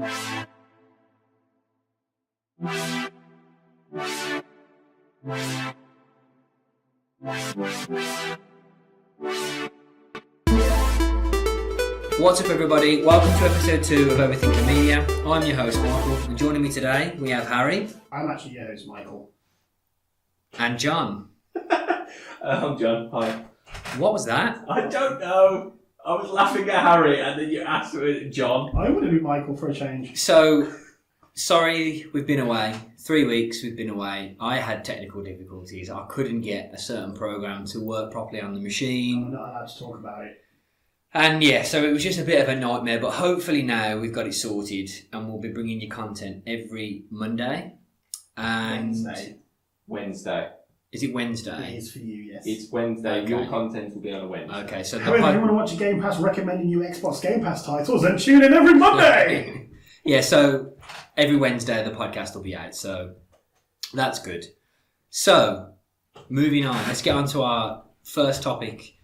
What's up, everybody? Welcome to episode 2 of Overthinking Meia. I'm your host, Michael, and joining me today we have Harry. I'm actually your host, Michael. And John. I'm John. Hi. What was that? I don't know. I was laughing at Harry, and then you asked me, John. I want to be Michael for a change. So, sorry, we've been away. 3 weeks we've been away. I had technical difficulties. I couldn't get a certain program to work properly on the machine. I'm not allowed to talk about it. And yeah, so it was just a bit of a nightmare, but hopefully now we've got it sorted and we'll be bringing you content every Monday. And Wednesday. Is it Wednesday? It is for you, yes. It's Wednesday. Okay. Your content will be on a Wednesday. Okay, so However, if you want to watch a Game Pass recommending you Xbox Game Pass titles, then tune in every Monday! Yeah, so every Wednesday the podcast will be out, so that's good. So, moving on, let's get on to our first topic.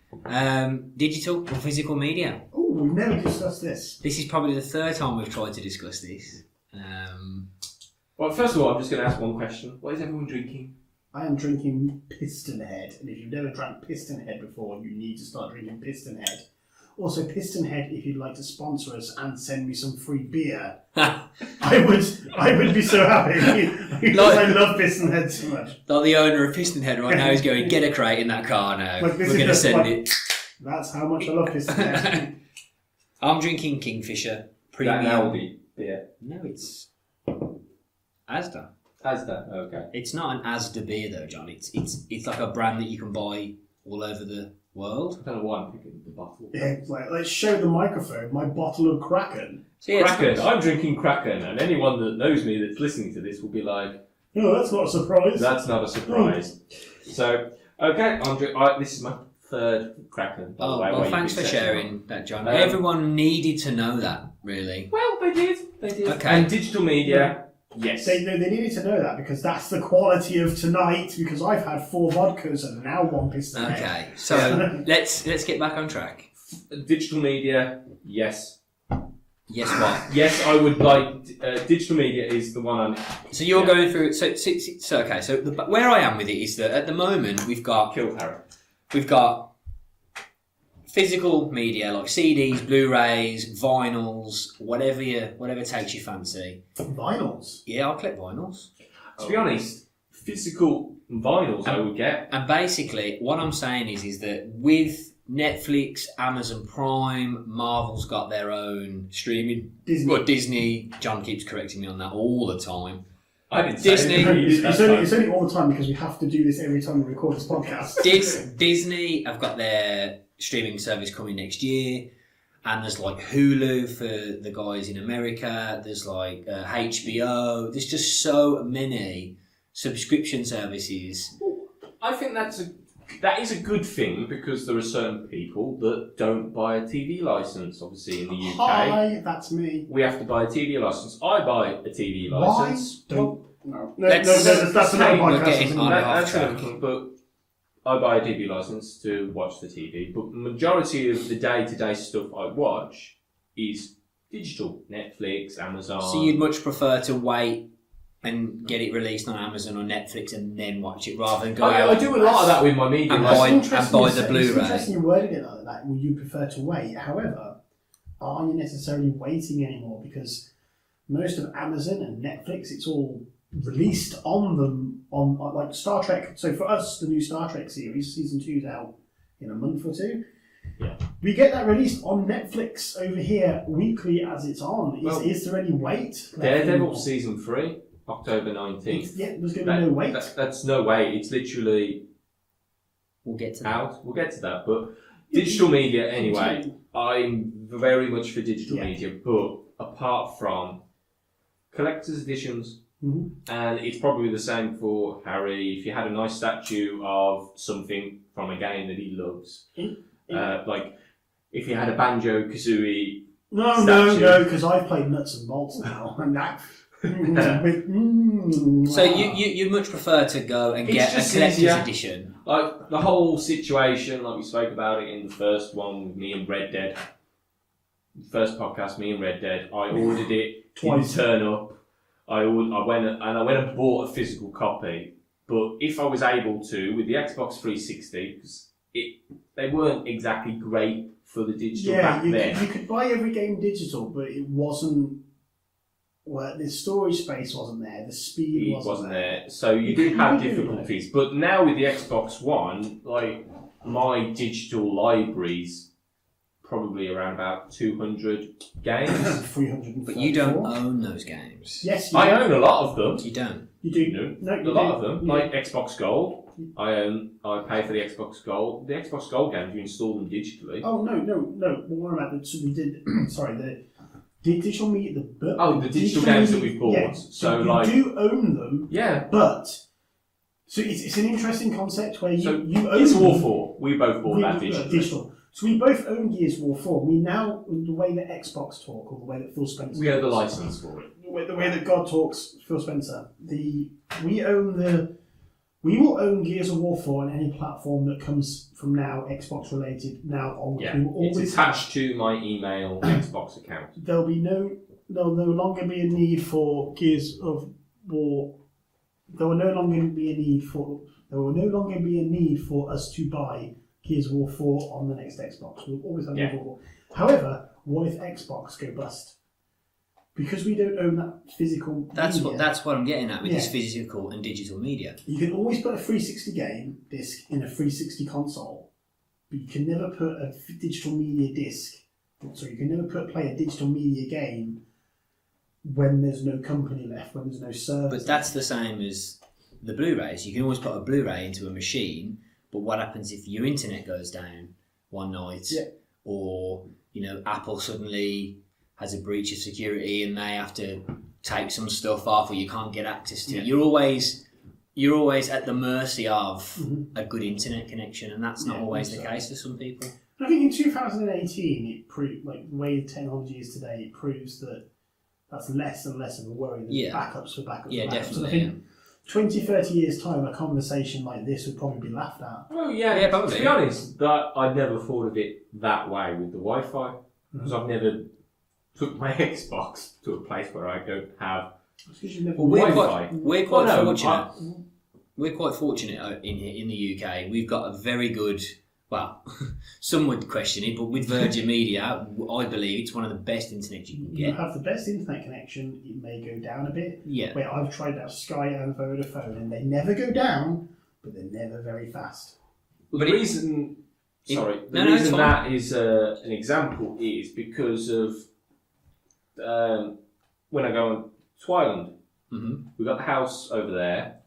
Digital or physical media. Oh, we've never discussed this. This is probably the third time we've tried to discuss this. Well, first of all, I'm just going to ask one question. What is everyone drinking? I am drinking Piston Head, and if you've never drank Piston Head before, you need to start drinking Piston Head. Also, Piston Head, if you'd like to sponsor us and send me some free beer, I would be so happy because I love Piston Head so much. Like the owner of Piston Head right now is going, get a crate in that car now. Like, we're going to send it. That's how much I love Piston Head. I'm drinking Kingfisher Premium. That Aldi beer. No, it's Asda. Asda, okay. It's not an Asda beer though, John. It's like a brand that you can buy all over the world. I don't know why I'm picking the bottle. Yeah, it's like, let's show the microphone my bottle of Kraken. So yeah, Kraken. I'm drinking Kraken, and anyone that knows me that's listening to this will be like, "Oh, that's not a surprise." That's not a surprise. So, okay, this is my third Kraken. By the way, well, thanks for sharing that, John. Um, Everyone needed to know that, really. Well, they did. Okay. And digital media, yes. They needed to know that because that's the quality of tonight. Because I've had 4 vodkas and now 1 Piston Head. Okay, so let's get back on track. Digital media, yes. Yes, what? Yes, I would like. Digital media is the one I'm. So you're going through. So okay. So where I am with it is that at the moment we've got physical media like CDs, Blu-rays, vinyls, whatever takes your fancy. Vinyls. Yeah, I'll collect vinyls. To be honest, physical vinyls I would get. And basically, what I'm saying is that with Netflix, Amazon Prime, Marvel's got their own streaming. Disney. Well, Disney. John keeps correcting me on that all the time. I didn't Disney. It's only all the time because we have to do this every time we record this podcast. Disney have got their streaming service coming next year, and there's like Hulu for the guys in America. There's like HBO. There's just so many subscription services. I think that is a good thing because there are certain people that don't buy a TV license. Obviously, in the UK, Hi, that's me. we have to buy a TV license. I buy a TV license. No, That's another we're podcast. getting on That's off another track. thing, but I buy a TV license to watch the TV. But the majority of the day-to-day stuff I watch is digital. Netflix, Amazon. So you'd much prefer to wait and get it released on Amazon or Netflix and then watch it rather than go out. I do a lot of that with my media. And license. buy the Blu-ray. It's interesting you worded it like that. Would you prefer to wait? However, are you necessarily waiting anymore? Because most of Amazon and Netflix, it's all released on them on like Star Trek. So for us, the new Star Trek series, season 2 is out in a month or 2. Yeah. We get that released on Netflix over here weekly as it's on. Is there any wait? Daredevil season 3, October 19th. Yeah, there's going to be no wait. That's no wait. It's literally We'll get to that. out. We'll get to that. But digital media, anyway, I'm very much for digital media. But apart from collector's editions, and it's probably the same for Harry. If you had a nice statue of something from a game that he loves, like if you had a Banjo-Kazooie No, because I've played Nuts and Bolts now, and that. So you'd much prefer to go and get a collector's edition? Like the whole situation, like we spoke about it in the first one with me and Red Dead. First podcast, me and Red Dead. I ordered it Twice. didn't turn up. I went and bought a physical copy. But if I was able to, with the Xbox 360, because they weren't exactly great for the digital back then. You could buy every game digital, but it wasn't. Well, the storage space wasn't there. The speed wasn't there. So you did have difficulties. But now with the Xbox One, like my digital library's probably around about 200 games. 300. But you don't own those games. Yes, I own a lot of them. You don't. You do. No, a lot of them. Like Xbox Gold. I pay for the Xbox Gold. The Xbox Gold games, you install them digitally. Oh no. What about we did? Sorry, the digital media. The digital games that we've bought. Yeah, so you do own them. Yeah. But so it's an interesting concept where you own Gears of War 4. We both bought that digital. So we both own Gears of War 4. We now, the way that Xbox talk, or the way that Phil Spencer, we own the license for it. The way that God talks, Phil Spencer. We will own Gears of War 4 on any platform that comes from now Xbox related. Now on, yeah, it's attached to my email Xbox account. There'll no longer be a need for Gears of War. There will no longer be a need for us to buy Gears of War 4 on the next Xbox. We'll always have Gears of War 4. However, what if Xbox go bust? Because we don't own that physical That's media, what I'm getting at with this physical and digital media. You can always put a 360 game disc in a 360 console, but you can never put a digital media disc. Sorry, you can never play a digital media game when there's no company left, when there's no server. But that's the same as the Blu-rays. You can always put a Blu-ray into a machine, but what happens if your internet goes down one night, or Apple suddenly has a breach of security and they have to take some stuff off, or you can't get access to it. You're always at the mercy of a good internet connection, and that's not always the case for some people. I think in 2018, it proved, like the way the technology is today, it proves that that's less and less of a worry than backups for backups. Yeah, for backups. definitely. And I think 20, 30 years time, a conversation like this would probably be laughed at. Oh yeah, probably. To be honest, I never thought of it that way with the Wi-Fi, because I've never took my Xbox to a place where I don't have Wi-Fi. We're quite fortunate. We're quite fortunate in the UK. We've got a very good. Well, some would question it, but with Virgin Media, I believe it's one of the best internet you can get. You have the best internet connection. It may go down a bit. Yeah. Where I've tried to have Sky and Vodafone, and they never go down, but they're never very fast. Well, the reason that is an example is because of when I go on to Ireland. Mm-hmm. We've got the house over there.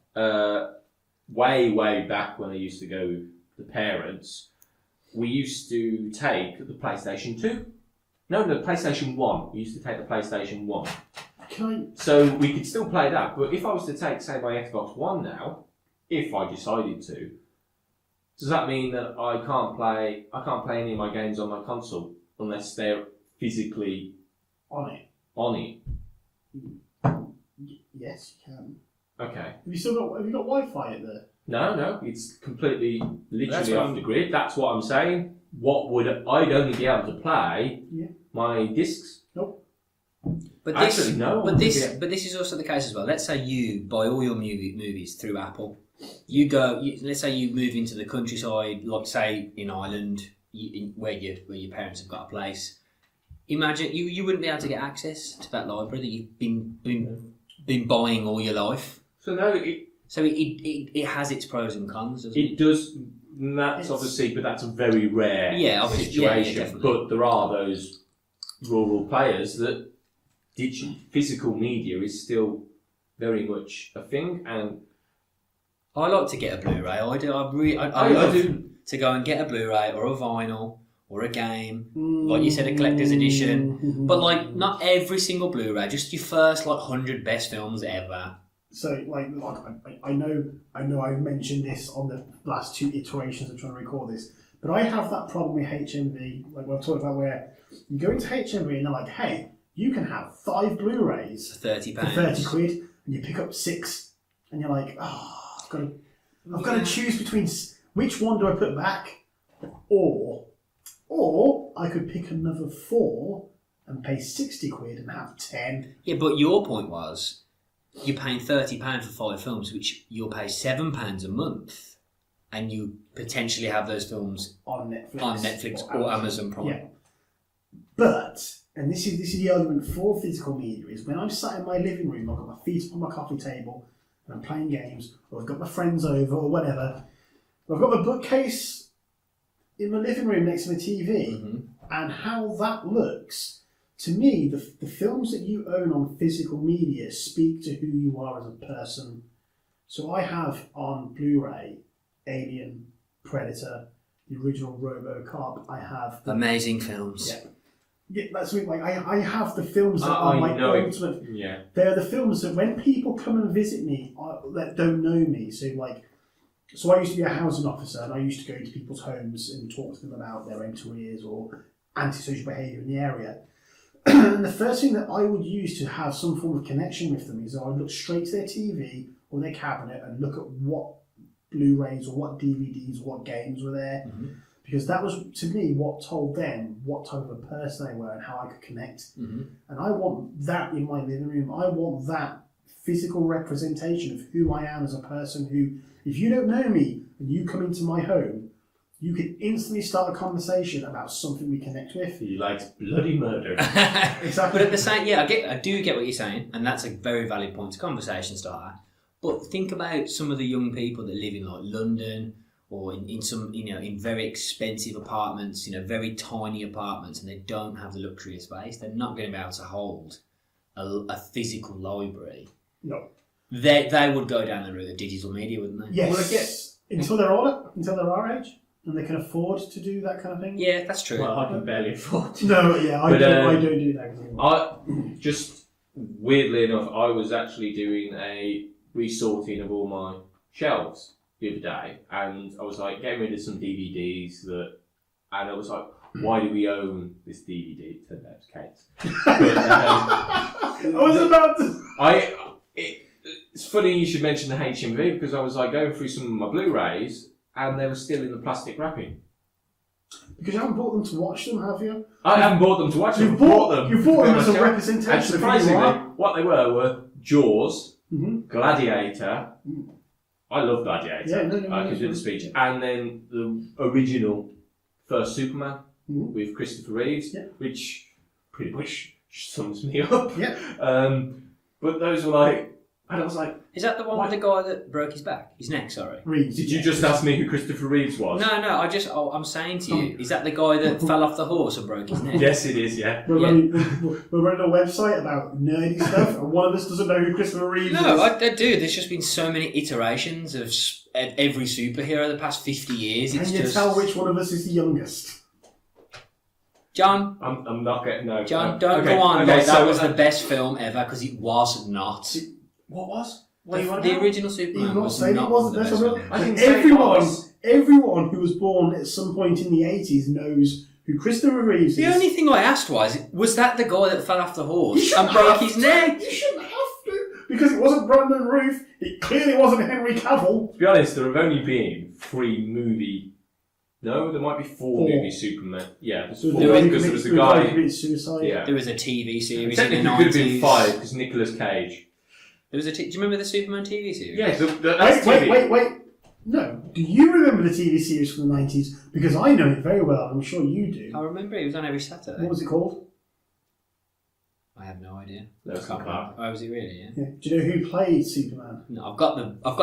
Way back when I used to go with the parents, we used to take the PlayStation 2. No, the PlayStation 1. We used to take the PlayStation 1. So we could still play that, but if I was to take, say, my Xbox One now, if I decided to, does that mean that I can't play any of my games on my console unless they're physically on it? Yes, you can. Okay. Have you got Wi-Fi at the? No, it's completely, literally off the grid. That's what I'm saying. I'd only be able to play my discs? Nope. But this is also the case as well. Let's say you buy all your movies through Apple. Let's say you move into the countryside, like say in Ireland, where your parents have got a place. Imagine you wouldn't be able to get access to that library that you've been buying all your life. So no, it has its pros and cons, doesn't it? It does. But that's a very rare situation. But there are those rural players that physical media is still very much a thing, and I like to get a Blu-ray. I do. I love to go and get a Blu-ray or a vinyl or a game, like you said, a collector's edition. But like not every single Blu-ray, just your first 100 best films ever. So, I know I've mentioned this on the last 2 iterations of trying to record this, but I have that problem with HMV, like I've talked about, where you go into HMV and they're like, hey, you can have 5 Blu-rays for £30. For 30 quid, and you pick up 6, and you're like, I've got to choose between which one do I put back, or I could pick another 4 and pay 60 quid and have 10. Yeah, but your point was you're paying £30 for 5 films, which you'll pay £7 a month, and you potentially have those films on Netflix or Amazon Prime. Yeah. But, and this is the argument for physical media, is when I'm sat in my living room, I've got my feet up on my coffee table, and I'm playing games, or I've got my friends over, or whatever, I've got my bookcase in my living room next to my TV, and how that looks, to me, the films that you own on physical media speak to who you are as a person. So I have on Blu-ray Alien, Predator, the original RoboCop. I have amazing films. Yeah, that's what, like I have the films that are my ultimate. Yeah, they're the films that when people come and visit me that don't know me. So I used to be a housing officer, and I used to go to people's homes and talk to them about their own careers or antisocial behaviour in the area. And the first thing that I would use to have some form of connection with them is I would look straight to their TV or their cabinet and look at what Blu-rays or what DVDs or what games were there. Because that was, to me, what told them what type of a person they were and how I could connect. And I want that in my living room. I want that physical representation of who I am as a person who, if you don't know me and you come into my home, you can instantly start a conversation about something we connect with. He likes bloody murder. Exactly. But at the same, I do get what you're saying, and that's a very valid point to conversation starter. But think about some of the young people that live in like London or in some, in very expensive apartments, very tiny apartments, and they don't have the luxury of space. They're not going to be able to hold a physical library. No. They would go down the route of digital media, wouldn't they? Yes. Well, I guess until they're older, until they're our age, and they can afford to do that kind of thing. Yeah, that's true. Well, I can barely afford to. No, yeah, I don't do that. I just weirdly enough, I was actually doing a resorting of all my shelves the other day, and I was like getting rid of some DVDs and I was like, why do we own this DVD? It turned out it was Kate's. But, I was about to. It's funny you should mention the HMV because I was like going through some of my Blu-rays and they were still in the plastic wrapping. Because you haven't bought them to watch them, have you? I haven't bought them to watch them. You bought them as a representation. And surprisingly, what they were Jaws, Mm-hmm. Gladiator. I love Gladiator. Yeah, no, I could do the speech. And then the original first Superman with Christopher Reeves, which pretty much sums me up. Yeah. But those were like, and I was like, is that the one with the guy that broke his back? His neck, sorry. Reeves. Did you just ask me who Christopher Reeves was? No, I'm saying to you, is that the guy that fell off the horse and broke his neck? Yes, it is, yeah. We're running a website about nerdy stuff, and one of us doesn't know who Christopher Reeves is. No, I do. There's just been so many iterations of every superhero the past 50 years. Can you tell which one of us is the youngest? John? I'm not getting... No. John, don't go on. Okay, that was the best film ever, because it was not. What was? The original Superman was it not wasn't the best film. film. I didn't say it was. Everyone who was born at some point in the 80s knows who Christopher Reeves is. The only thing I asked was that the guy that fell off the horse and broke his neck? You shouldn't have to, because it wasn't Brandon Routh. It clearly wasn't Henry Cavill. To be honest, there have only been 3 movie... No, there might be 4 movie Superman. Yeah, there's 4 because there was a guy... Suicide. Yeah. There was a TV series in the 90s. Technically, it could have been 5 because Nicolas Cage. There was do you remember the Superman TV series? Yeah, that's TV. Wait. No. Do you remember the TV series from the 90s? Because I know it very well. I'm sure you do. I remember it was on every Saturday. What was it called? I have no idea. Lewis and Clark. Oh, was it really? Yeah. Do you know who played Superman? No, I've got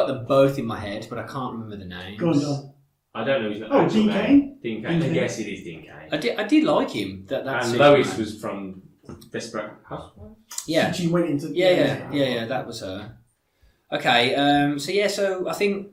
them both in my head, but I can't remember the names. Go on, John. I don't know his name. Oh, Dean Cain? Dean Cain. Yes, it is Dean Cain. I did like him. That's and Superman. Lois was from Desperate Housewives. Yeah. She went into... Yeah, that was her. Okay, so I think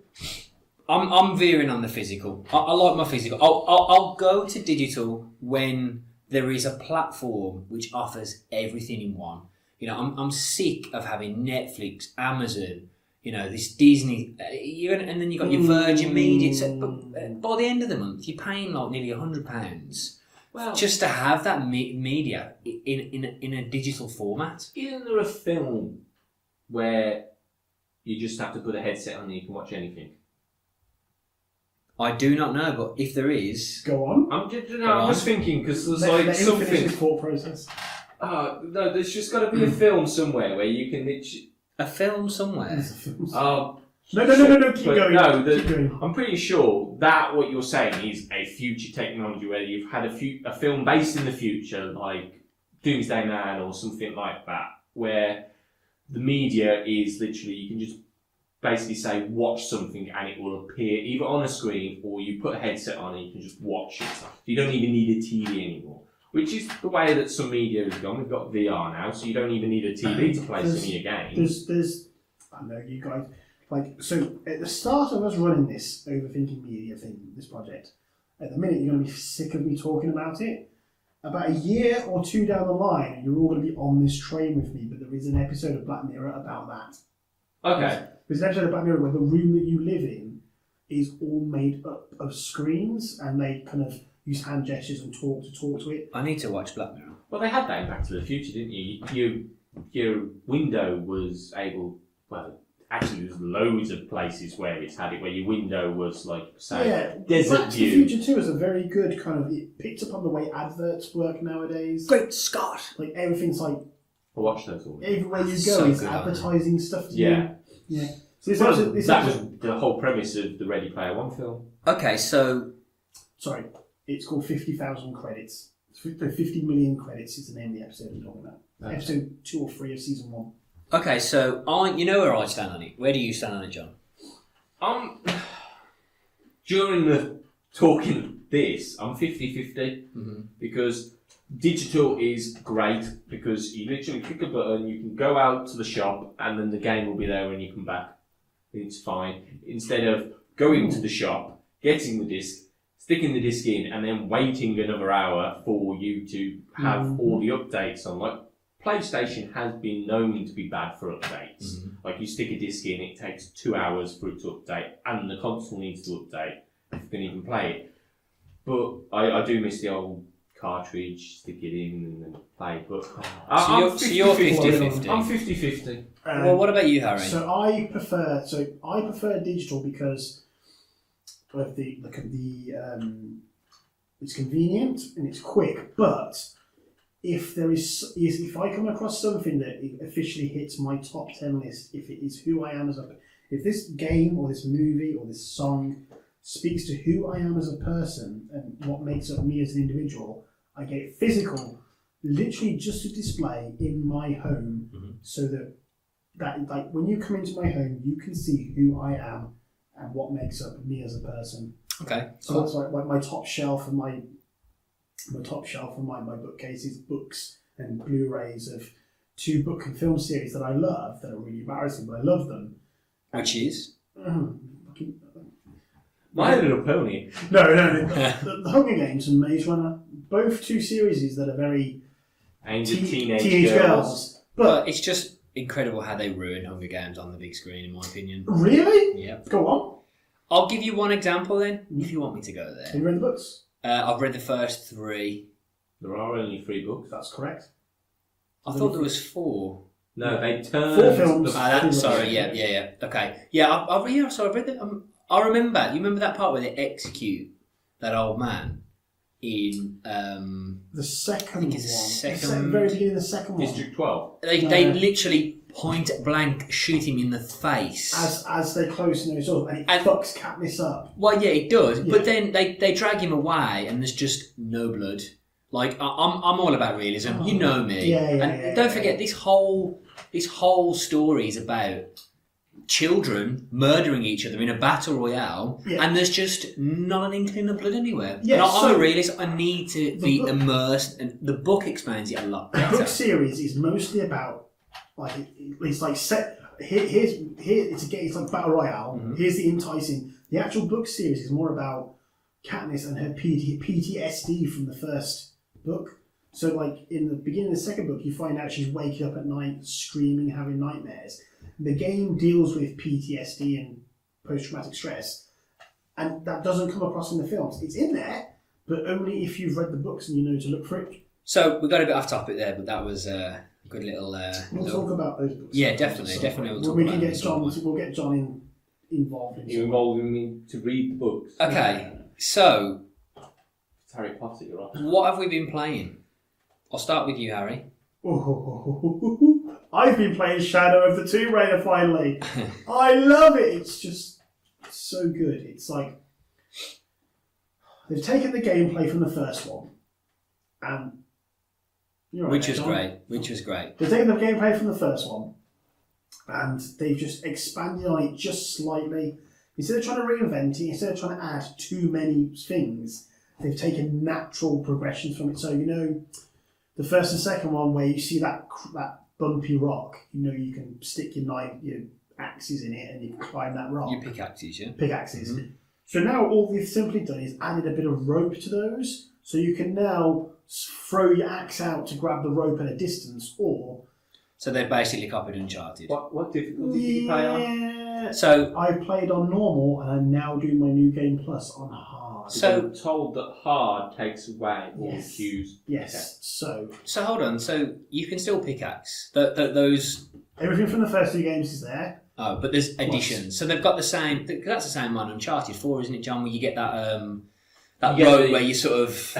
I'm veering on the physical. I like my physical. I'll go to digital when there is a platform which offers everything in one. I'm sick of having Netflix, Amazon, this Disney, and then you've got your Virgin Media. So, but by the end of the month, you're paying like nearly £100 just to have that media in a digital format. Isn't there a film where you just have to put a headset on and you can watch anything? I do not know, but if there is... Go on. I'm just thinking, because there's like something... thought process. No, there's just got to be a film somewhere where you can literally... A film somewhere? Oh, No, keep going. No, Keep going. I'm pretty sure that what you're saying is a future technology where you've had a film based in the future, like Doomsday Man or something like that, where the media is literally, you can just basically say watch something and it will appear either on a screen or you put a headset on and you can just watch it. You don't even need a TV anymore, which is the way that some media has gone. We've got VR now, so you don't even need a TV to play some of your games. There's, I know you guys, like, so at the start of us running this Overthinking Media thing, this project, at the minute you're going to be sick of me talking about it. About a year or two down the line, you're all going to be on this train with me, but there is an episode of Black Mirror about that. Okay. There's an episode of Black Mirror where the room that you live in is all made up of screens, and they kind of use hand gestures and talk to it. I need to watch Black Mirror. Well, they had that in Back to the Future, didn't you? Your window was able... Well, actually, there's loads of places where it's had it, where your window was, like, say, desert Back to view. the Future 2 is a very good kind of... It picks up on the way adverts work nowadays. Great Scott! Like, everything's like... I watched those all. Everywhere you go So is good, advertising stuff to Yeah. you. Yeah. So That was the whole premise of the Ready Player One film. Okay, so... Sorry, it's called 50,000 credits. 50 million credits is the name of the episode I'm talking about. Okay. Episode 2 or 3 of season 1. Okay, so you know where I stand on it. Where do you stand on it, John? During the talking this, I'm 50-50 because digital is great because you literally click a button, you can go out to the shop and then the game will be there when you come back. It's fine. Instead of going to the shop, getting the disc, sticking the disc in and then waiting another hour for you to have all the updates on. Like, PlayStation has been known to be bad for updates. Like, you stick a disc in, it takes 2 hours for it to update, and the console needs to update if you can even play it. But I do miss the old cartridge, stick it in and then play it. But So you're 50-50. I'm 50-50. Well, what about you, Harry? So I prefer digital because of the it's convenient and it's quick, but if I come across something that officially hits my top 10 list, if it is who I am if this game or this movie or this song speaks to who I am as a person and what makes up me as an individual, I get it physical, literally just to display in my home, so that like when you come into my home, you can see who I am and what makes up me as a person. Okay. So that's like my top shelf and my bookcase is books and Blu-rays of 2 book and film series that I love, that are really embarrassing, but I love them. Which is? My Little Pony. No. The Hunger Games and Maze Runner, both 2 series that are very Aimed at teenage girls. But it's just incredible how they ruin Hunger Games on the big screen, in my opinion. Really? Yeah. Go on. I'll give you one example then, if you want me to go there. Have you read the books? I've read the first 3. There are only 3 books. That's correct. I thought there was 4. No, they turned... 4 films. Sorry, yeah. Okay. Yeah, I've read it. I remember. You remember that part where they execute that old man in... the second I think it's one. The very beginning of the second one. District 12. They literally point blank shoot him in the face. As they're close and it fucks Katniss up. Well, yeah, it does. Yeah. But then they drag him away, and there's just no blood. Like I'm all about realism. You know me. Don't forget this whole story is about children murdering each other in a battle royale, and there's just not an inkling of blood anywhere. Yeah, I'm a realist. I need to be immersed, and the book explains it a lot better. The book series is mostly about it's like set. It's like battle royale. Here's the enticing. The actual book series is more about Katniss and her PTSD from the first book. So, like in the beginning of the second book, you find out she's waking up at night, screaming, having nightmares. The game deals with PTSD and post-traumatic stress, and that doesn't come across in the films. It's in there, but only if you've read the books and you know to look for it. So we got a bit off topic there, but that was a good little. We'll talk about those books. Yeah, definitely. We'll get We'll get John involved. You involving me to read the books. Okay, so it's Harry Potter. You're off. What have we been playing? I'll start with you, Harry. Oh, I've been playing Shadow of the Tomb Raider finally. I love it. It's just so good. It's like they've taken the gameplay from the first one, and which was great. They've taken the gameplay from the first one, and they've just expanded on it just slightly. Instead of trying to reinvent it, instead of trying to add too many things, they've taken natural progressions from it. So the first and second one where you see that bumpy rock, you can stick your axes in it and you can climb that rock. Your pickaxes, yeah? Pickaxes. Mm-hmm. So now all they've simply done is added a bit of rope to those, so you can now throw your axe out to grab the rope at a distance, or... So they've basically copied Uncharted. What difficulty did you play on? So I played on normal and I'm now doing my New Game Plus on hard. So I'm told that hard takes away all the cues. Yes. Okay. So hold on. So you can still pickaxe those. Everything from the first two games is there. Oh, but there's additions. So they've got the same. That's the same one on Uncharted 4, isn't it, John? Where you get that road where you sort of.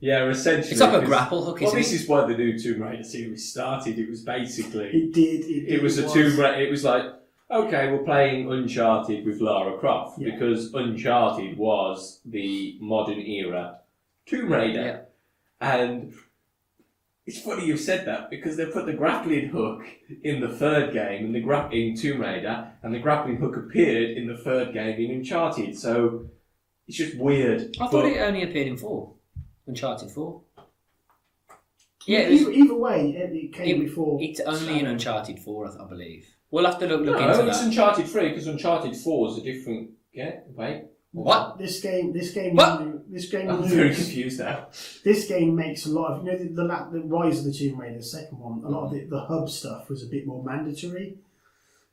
Yeah, essentially. It's like a grapple hook, isn't it? Well, this is why the new Tomb Raider series started. It was basically. It was a Tomb Raider. It was like, okay, we're playing Uncharted with Lara Croft because Uncharted was the modern era Tomb Raider. Yeah. And it's funny you've said that because they put the grappling hook in the third game and in Tomb Raider, and the grappling hook appeared in the third game in Uncharted. So it's just weird. I thought it only appeared in 4. Uncharted 4. Yeah, either way, it came before. It's only in Uncharted 4, I believe. We'll have to look into that. No, it's Uncharted 3 because Uncharted 4 is a different. Yeah, wait. What? This game. I'm very confused now. This game makes a lot of the Rise of the Tomb Raider, the second one. A lot of the hub stuff was a bit more mandatory.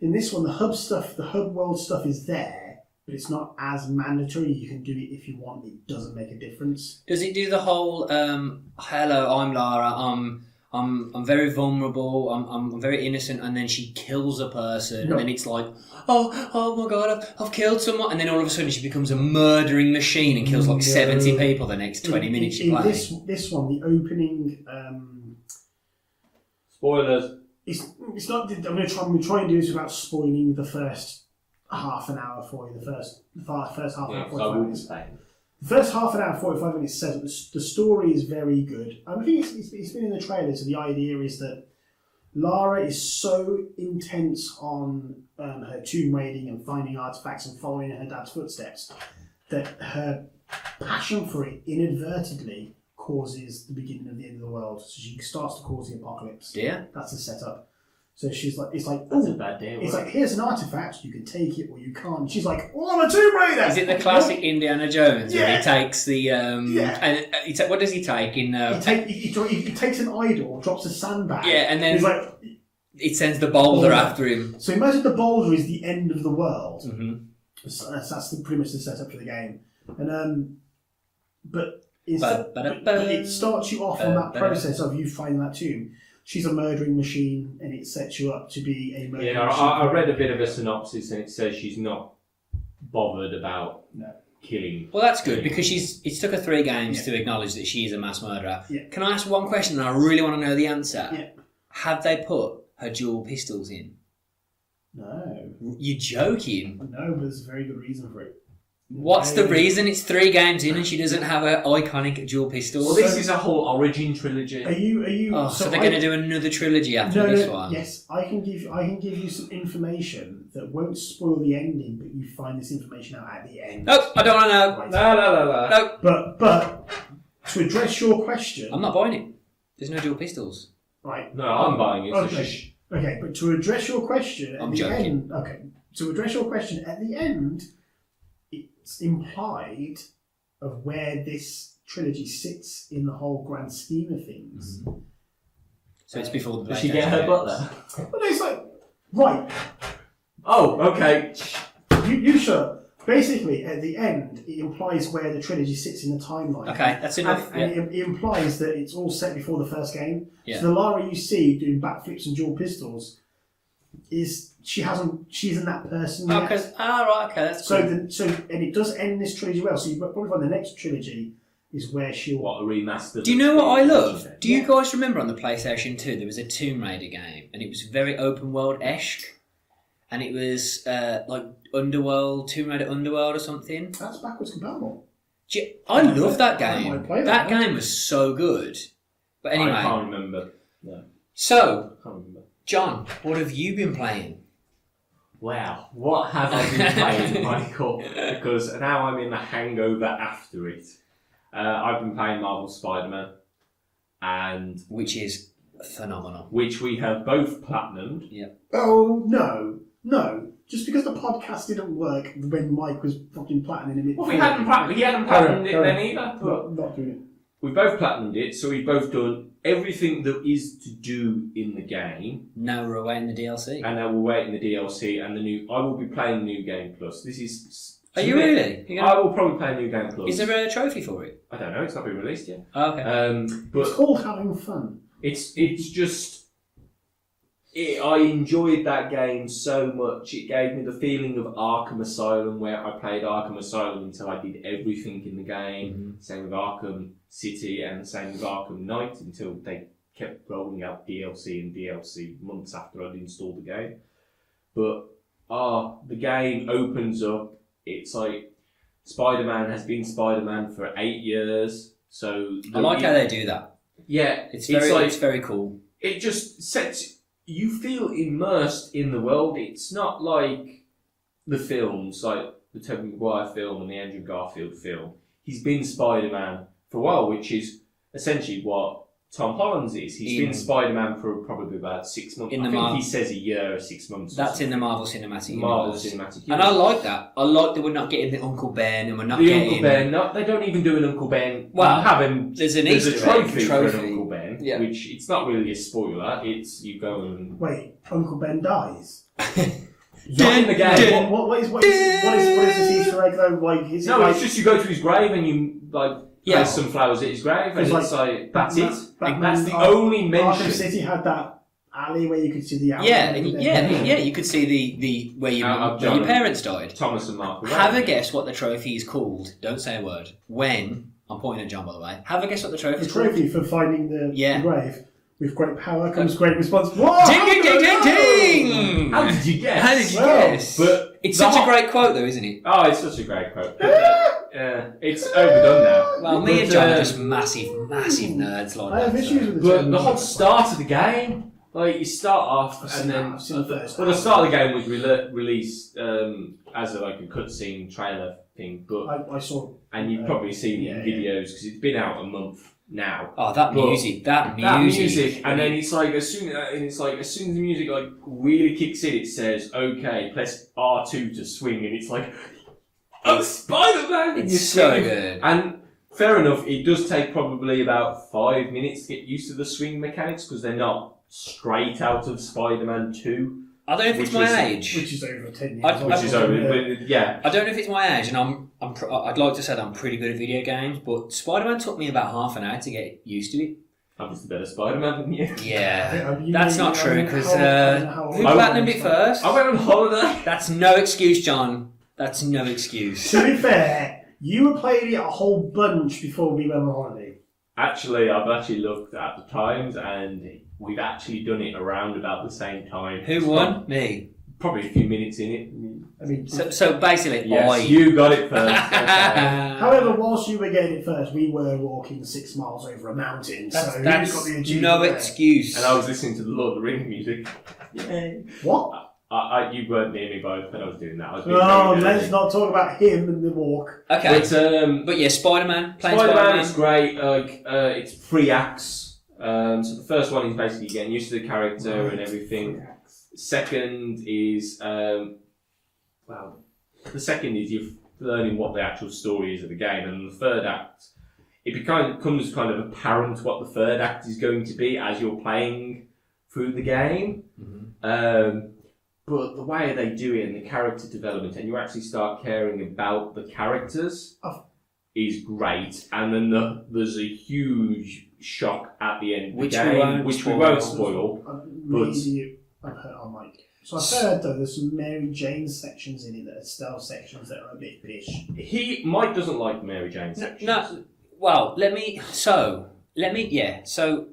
In this one, the hub world stuff is there, but it's not as mandatory. You can do it if you want. It doesn't make a difference. Does it do the whole hello, I'm Lara, I'm very vulnerable, I'm very innocent, and then she kills a person, and then it's like, oh my god, I've killed someone, and then all of a sudden she becomes a murdering machine and kills like 70 people the next 20 minutes you play. This one, the opening... Spoilers. It's not... I'm going to try and do this without spoiling the first half an hour for you, the first half an hour, 45 minutes. The first half an hour, 45 minutes says the story is very good. I think it's been in the trailer, so the idea is that Lara is so intense on her tomb raiding and finding artifacts and following in her dad's footsteps that her passion for it inadvertently causes the beginning of the end of the world. So she starts to cause the apocalypse. Yeah. That's the setup. So she's like, it's like, that's a bad deal. It's like, here's an artifact, you can take it or you can't. She's like, I'm a Tomb Raider! Is it the classic Indiana Jones where he takes the and what does he take in? He takes an idol, drops a sandbag. Yeah, and then he's like, it sends the boulder after him. So imagine the boulder is the end of the world. Mm-hmm. So that's pretty much the setup for the game. And but it starts you off on that process of you finding that tomb. She's a murdering machine, and it sets you up to be a murdering machine. I read a bit of a synopsis, and it says she's not bothered about killing. Well, that's good, because it's took her 3 games to acknowledge that she is a mass murderer. Yeah. Can I ask one question, and I really want to know the answer? Yeah. Have they put her dual pistols in? No. You're joking? No, but there's a very good reason for it. What's the reason? It's 3 games in and she doesn't have her iconic dual pistols. Well, this is a whole origin trilogy. Are you? Oh, so they're going to do another trilogy after this one? Yes, I can give you some information that won't spoil the ending, but you find this information out at the end. Nope, I don't want to know. Right. No. But to address your question, I'm not buying it. There's no dual pistols. Right. No, I'm buying it. Okay. Okay, but to address your question at the end, to address your question at the end, it's implied of where this trilogy sits in the whole grand scheme of things. Mm-hmm. So it's before the. Does she get her butler? But it's like, right. Oh, okay. You sure? Basically, at the end, it implies where the trilogy sits in the timeline. Okay, that's enough. And it implies that it's all set before the first game. Yeah. So the Lara you see doing backflips and dual pistols she isn't that person yet. Right, okay, that's so cool. and it does end this trilogy well. So you probably find the next trilogy is where she'll... What, a remaster? Do you know what I love? Do you guys remember on the PlayStation 2 there was a Tomb Raider game and it was very open world-esque and it was like Underworld, Tomb Raider Underworld or something? That's backwards compatible. I love that I game. might play That that. game was so good. But anyway. I can't remember. No, So, I can't remember. John, what have you been playing? Wow, what have I been playing, Michael? Because now I'm in the hangover after it. I've been playing Marvel Spider-Man, and Which is phenomenal. which we have both platinumed. Oh, no. Just because the podcast didn't work when Mike was fucking platinum it. Well, he hadn't platinumed it then either, but Not doing it. we both platinumed it, so we've both done everything that is to do in the game, Now we're awaiting the DLC. and now we're waiting the DLC and the new. I will be playing New Game Plus. This is. Are you really? I will probably play New Game Plus. Is there a trophy for it? I don't know. It's not been released yet. Oh, okay. But It's called having fun. it's just. I enjoyed that game so much. It gave me the feeling of Arkham Asylum, where I played Arkham Asylum until I did everything in the game. Mm-hmm. Same with Arkham City and same with Arkham Knight until they kept rolling out DLC and DLC months after I'd installed the game. But the game opens up. It's like Spider-Man has been Spider-Man for 8 years. So I like how they do that. Yeah, It's very cool. it just sets you feel immersed in the world. It's not like the films, like the Tobey Maguire film and the Andrew Garfield film. He's been Spider-Man for a while, which is essentially what Tom Holland's is. He's been Spider-Man for probably about 6 months. I think he says a year or 6 months. That's in the Marvel Cinematic Universe. Cinematic Universe. And I like that. I like that we're not getting the Uncle Ben and we're not the getting... Uncle Ben, they don't even do an Uncle Ben. Well, there's an a Easter trophy egg for an Uncle Ben, Yeah. which it's not really a spoiler. It's you go and... Wait, Uncle Ben dies? Not in the game. What is this Easter egg though? Like, is it like... It's just you go to his grave and you place some flowers at his grave, and it's like that's it. That's the only mention. Arkham City had that alley where you could see the alley. Yeah, you could see the where your parents died. Thomas and Mark. Have a guess what the trophy is called. Don't say a word. When I'm pointing at John, by the way. Have a guess what the trophy is called. The trophy for finding the grave. With great power comes great response. Ding ding ding ding ding! How did you guess? How did you guess? But it's such a great quote, though, isn't it? Oh, it's such a great quote. It's overdone now. Well, me and John are just massive nerds like that. I have issues with the whole start of the game. Like you start off, and then the start of the game was released as a cutscene trailer thing. But I saw, and you've probably seen it in videos because it's been out a month now. Oh, that music, and then it's like as soon as the music really kicks in, it says, "Okay, press R2 to swing," and it's like, "I'm Spider-Man!" It's so good. And fair enough, it does take probably about 5 minutes to get used to the swing mechanics because they're not straight out of Spider-Man 2. I don't know if it's my age. Which is over 10 years. I don't know if it's my age, and I'd like to say that I'm pretty good at video games, but Spider-Man took me about half an hour to get used to it. I'm just a better Spider-Man than you. Yeah, that's not true, because who platinumed it first? I went on holiday. That's no excuse, John. That's no excuse. To be fair, you were playing it a whole bunch before we went on holiday. Actually, I've looked at the times, and we've actually done it around about the same time. Who won? Me. Probably a few minutes in it. I mean, so basically, yes, you got it first. Okay. However, whilst you were getting it first, we were walking 6 miles over a mountain. That's got the achievement no there. excuse. And I was listening to the Lord of the Rings music. Yay. What? You weren't near me both when I was doing that. Let's not talk about him and the walk. Okay. But yeah, Spider-Man. Spider-Man is great. It's 3 acts. So the first one is basically getting used to the character and everything. Second is the second is you're learning what the actual story is of the game, and the third act it becomes kind of apparent what the third act is going to be as you're playing through the game. Mm-hmm. But the way they do it and the character development, and you actually start caring about the characters, is great. And then there's a huge shock at the end of the game, which we won't spoil. I've heard on Mike. So I've heard though there's some Mary Jane sections in it that are stealth sections that are a bit pish. Mike doesn't like Mary Jane sections. No, Well, let me. So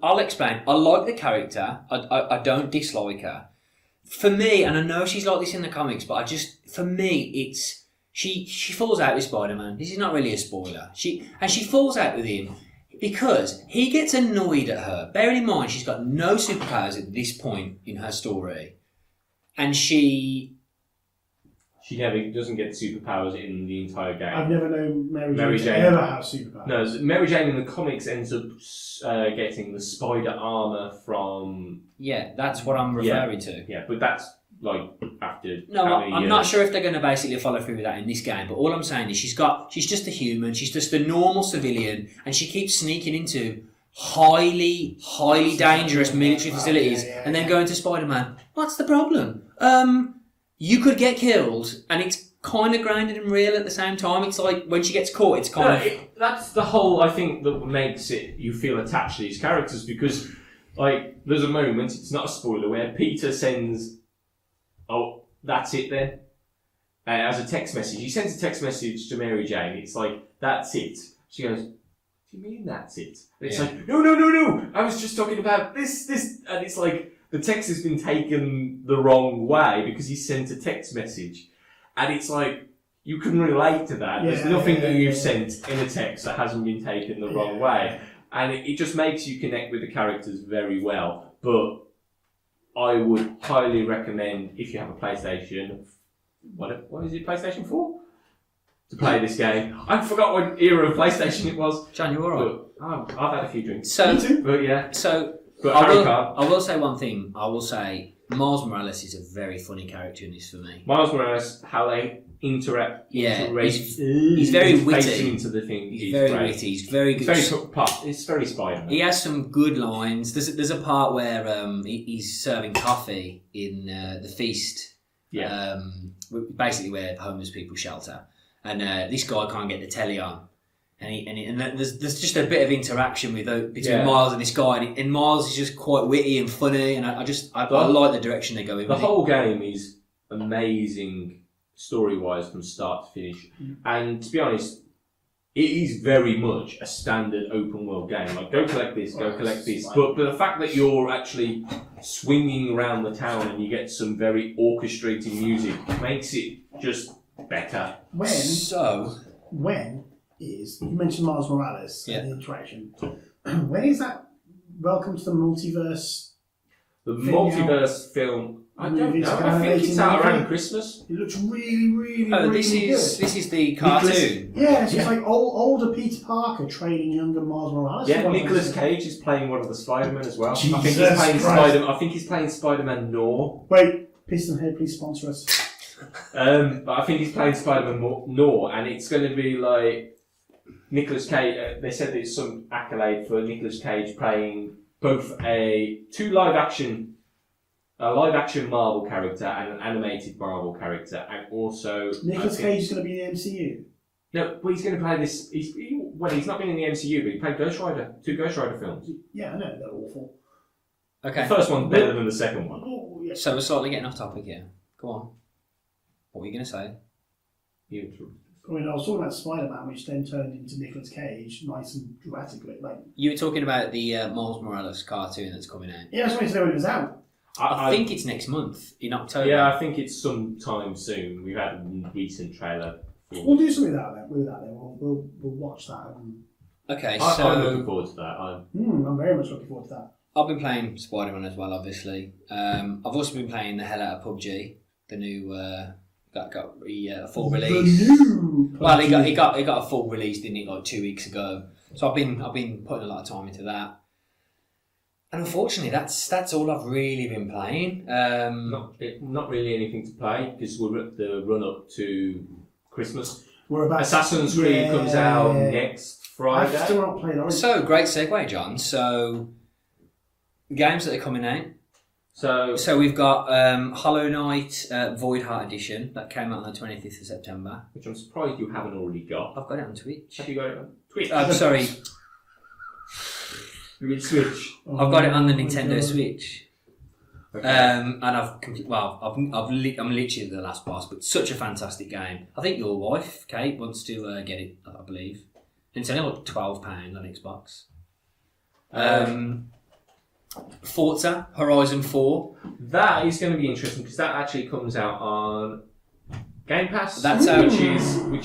I'll explain. I like the character. I don't dislike her. For me, and I know she's like this in the comics, but for me, it's she falls out with Spider-Man. This is not really a spoiler. She falls out with him because he gets annoyed at her. Bearing in mind, she's got no superpowers at this point in her story, and she never doesn't get superpowers in the entire game. I've never known Mary Jane to ever have superpowers. No, Mary Jane in the comics ends up getting the spider armor from. Yeah, that's what I'm referring to. Yeah, but that's like after. No, I'm not sure if they're going to basically follow through with that in this game. But all I'm saying is she's just a human. She's just a normal civilian, and she keeps sneaking into highly dangerous military facilities, and then going to Spider-Man. What's the problem? You could get killed, and it's kind of grounded and real at the same time. It's like when she gets caught, it's kind of. That's the whole, I think, that makes it you feel attached to these characters because, like, there's a moment, it's not a spoiler, where Peter sends, "Oh, that's it then," as a text message. He sends a text message to Mary Jane. It's like, "That's it." She goes, "What do you mean that's it?" And it's like, No. I was just talking about this, and it's like. The text has been taken the wrong way because he sent a text message. And it's like, you can relate to that. There's nothing that you've sent in a text that hasn't been taken the wrong way. And it just makes you connect with the characters very well. But I would highly recommend, if you have a PlayStation, what is it, PlayStation 4? To play this game. I forgot what era of PlayStation it was. John, you alright? I've had a few drinks. Me too. But yeah. But I will say one thing. I will say Miles Morales is a very funny character in this for me. Miles Morales, how they interact. Yeah, he's very witty. Into the thing. He's very witty. He's very good. It's very Spider-Man. He has some good lines. There's a part where he's serving coffee in the feast. Yeah. Basically where homeless people shelter, and this guy can't get the telly on. And there's just a bit of interaction between Miles and this guy, and Miles is just quite witty and funny, and I like the direction they go in. The whole game is amazing story-wise from start to finish, and to be honest, it is very much a standard open-world game. Like, go collect this, go collect this, but the fact that you're actually swinging around the town and you get some very orchestrated music makes it just better. You mentioned Miles Morales and the interaction. When is that Welcome to the Multiverse? The multiverse film. I don't know. I think it's out around Christmas. It looks really good. This is the cartoon. It's like older Peter Parker training younger Miles Morales. Yeah, Nicolas Cage is playing one of the Spider-Men as well. Jesus I think he's playing Spider-Man Noir. Wait, Piston Head, please sponsor us. But I think he's playing Spider-Man Noir, and it's going to be like Nicolas Cage. They said there's some accolade for Nicolas Cage playing both a live action Marvel character and an animated Marvel character, and also Nicolas Cage is going to be in the MCU. No, but he's going to play this. He's not been in the MCU, but he played Ghost Rider, 2 Ghost Rider films. Yeah, I know, they're awful. Okay. The first one's better than the second one. Oh, yeah. So we're slightly getting off topic here. Go on. What were you going to say? I was talking about Spider-Man, which then turned into Nicolas Cage, nice and dramatically. You were talking about the Miles Morales cartoon that's coming out. Yeah, I just wanted to know when it was out. I think it's next month, in October. Yeah, I think it's sometime soon. We've had a recent trailer. We'll do something with that then. We'll watch that. Okay, I'm looking forward to that. I'm very much looking forward to that. I've been playing Spider-Man as well, obviously. I've also been playing the hell out of PUBG, the new got a full release. The new PUBG. Well, he got a full release, didn't he, like 2 weeks ago? So I've been putting a lot of time into that. And unfortunately, that's all I've really been playing. Not really anything to play because we're at the run up to Christmas. We're about Assassin's Creed comes out next Friday. I've still not played Origin. So great segue, John. So games that are coming out. So we've got Hollow Knight Void Heart Edition that came out on the 25th of September. Which I'm surprised you haven't already got. I've got it on Twitch. Have you got it on Twitch? Sorry. Switch. I've got it on the Nintendo Switch. Okay. And I'm literally the last boss, but such a fantastic game. I think your wife, Kate, wants to get it, I believe. It's only like £12 on Xbox. Forza Horizon 4. That is going to be interesting because that actually comes out on Game Pass. That's out. Which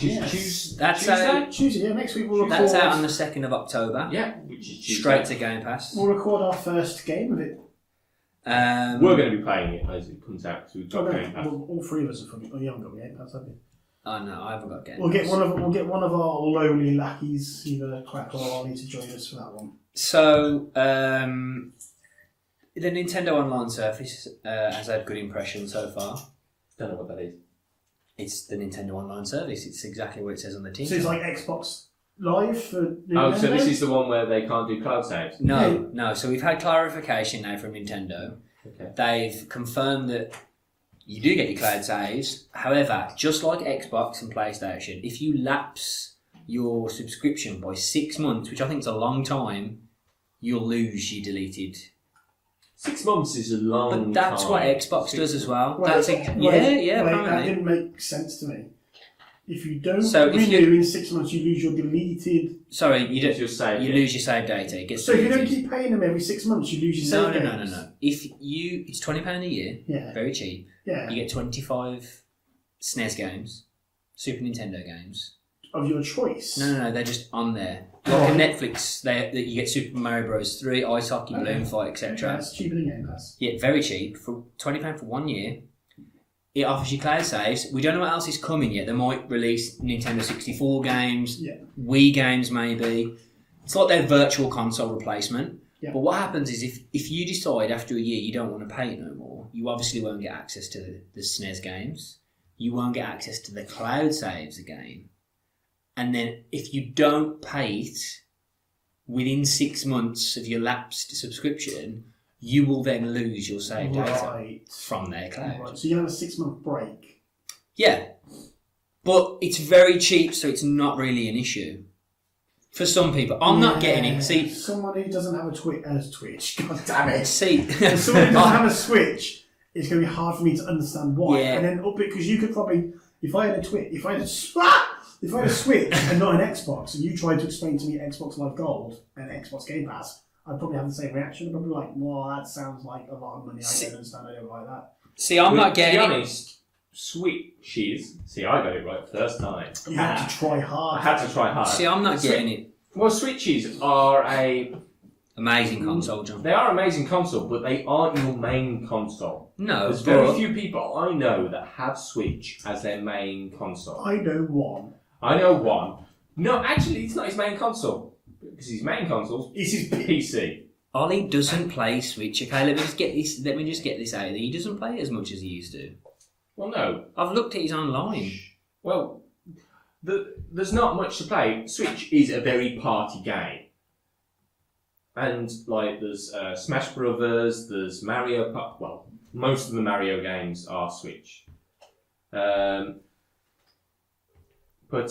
is Yes. Tuesday. Tuesday, yeah, next week we'll record. That's out on the 2nd of October. Yeah, which is Tuesday. Straight to Game Pass. We'll record our first game of it. We're going to be playing it as it comes out. So we've got Game Pass. All three of us are from it. Oh, you haven't got Game Pass, have you? Oh no, I haven't got Game We'll Pass. get one of our lowly lackeys, either Crack or Ollie, to join us for that one. So, the Nintendo Online service has had good impression so far. Don't know what that is. It's the Nintendo Online service. It's exactly what it says on the team. So it's like Xbox Live for Nintendo? Oh, so this is the one where they can't do cloud saves? No. So we've had clarification now from Nintendo. Okay. They've confirmed that you do get your cloud saves. However, just like Xbox and PlayStation, if you lapse your subscription by 6 months, which I think is a long time, you'll lose your deleted. 6 months is a long time. But that's what Xbox does as well. That's that apparently. didn't make sense to me. If you don't So if renew in 6 months, you lose your deleted. Sorry, you don't. Just save You it. lose your save data. It gets So if you deleted. don't keep paying them every 6 months, you lose your No, save no, no, games. no, no. If you, it's £20 a year. Yeah. Very cheap. Yeah. You get 25 SNES games, Super Nintendo games. Of your choice. No, they're just on there. Oh. Like a Netflix, you get Super Mario Bros. 3, Ice Hockey, Okay. Balloon Fight, Okay, etc. that's cheaper than Game Pass. Yeah, very cheap for £20 for 1 year. It offers you cloud saves. We don't know what else is coming yet. They might release Nintendo 64 games, Yeah. Wii games maybe. It's like their virtual console replacement. Yeah. But what happens is if you decide after a year you don't want to pay no more, you obviously won't get access to the SNES games. You won't get access to the cloud saves again. And then if you don't pay it within 6 months of your lapsed subscription, you will then lose your save data Right. from their cloud. Right. So you have a 6 month break. Yeah. But it's very cheap, so it's not really an issue. For some people. I'm not getting it. See, someone who doesn't have a Twitch. God damn it. see, If someone who doesn't have a Switch, it's going to be hard for me to understand why. Yeah. And then up it because you could probably, if I had a Switch and not an Xbox, and you tried to explain to me Xbox Live Gold and Xbox Game Pass, I'd probably have the same reaction. I'd probably be like, well, that sounds like a lot of money. I don't understand. I don't like that. see, I'm not getting To be it. honest, Switches. See, I got it right first time. You have to try hard. I had to try hard. See, I'm not getting it. Well, Switches are Amazing console, John. they are an amazing console, but they aren't your main console. No, There's very but few people I know that have Switch as their main console. I know one. I know one. No, actually, it's not his main console because his main console's It's his PC. Ollie doesn't play Switch. Okay, let me just get this out there. He doesn't play it as much as he used to. Well, no. I've looked at his online. Well, there's not much to play. Switch is a very party game. And, like, there's Smash Brothers, there's Mario Kart. Well, most of the Mario games are Switch. But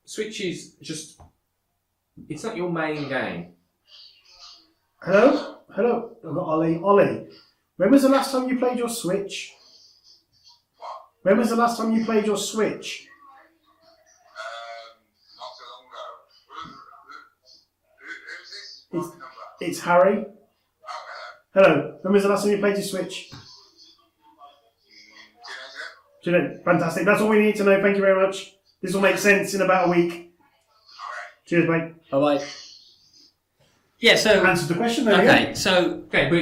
Switch is just... It's not your main game. Hello? Hello? I've got Ollie. Ollie, when was the last time you played your Switch? When was the last time you played your Switch? Not so long ago. Who's this? Number? It's Harry. Oh, Hello. When was the last time you played your Switch? hello. Do you know? Fantastic. That's all we need to know. Thank you very much. This will make sense in about a week. Cheers, mate. Bye-bye. Yeah, so... Answered the question. There Okay, so... Okay, but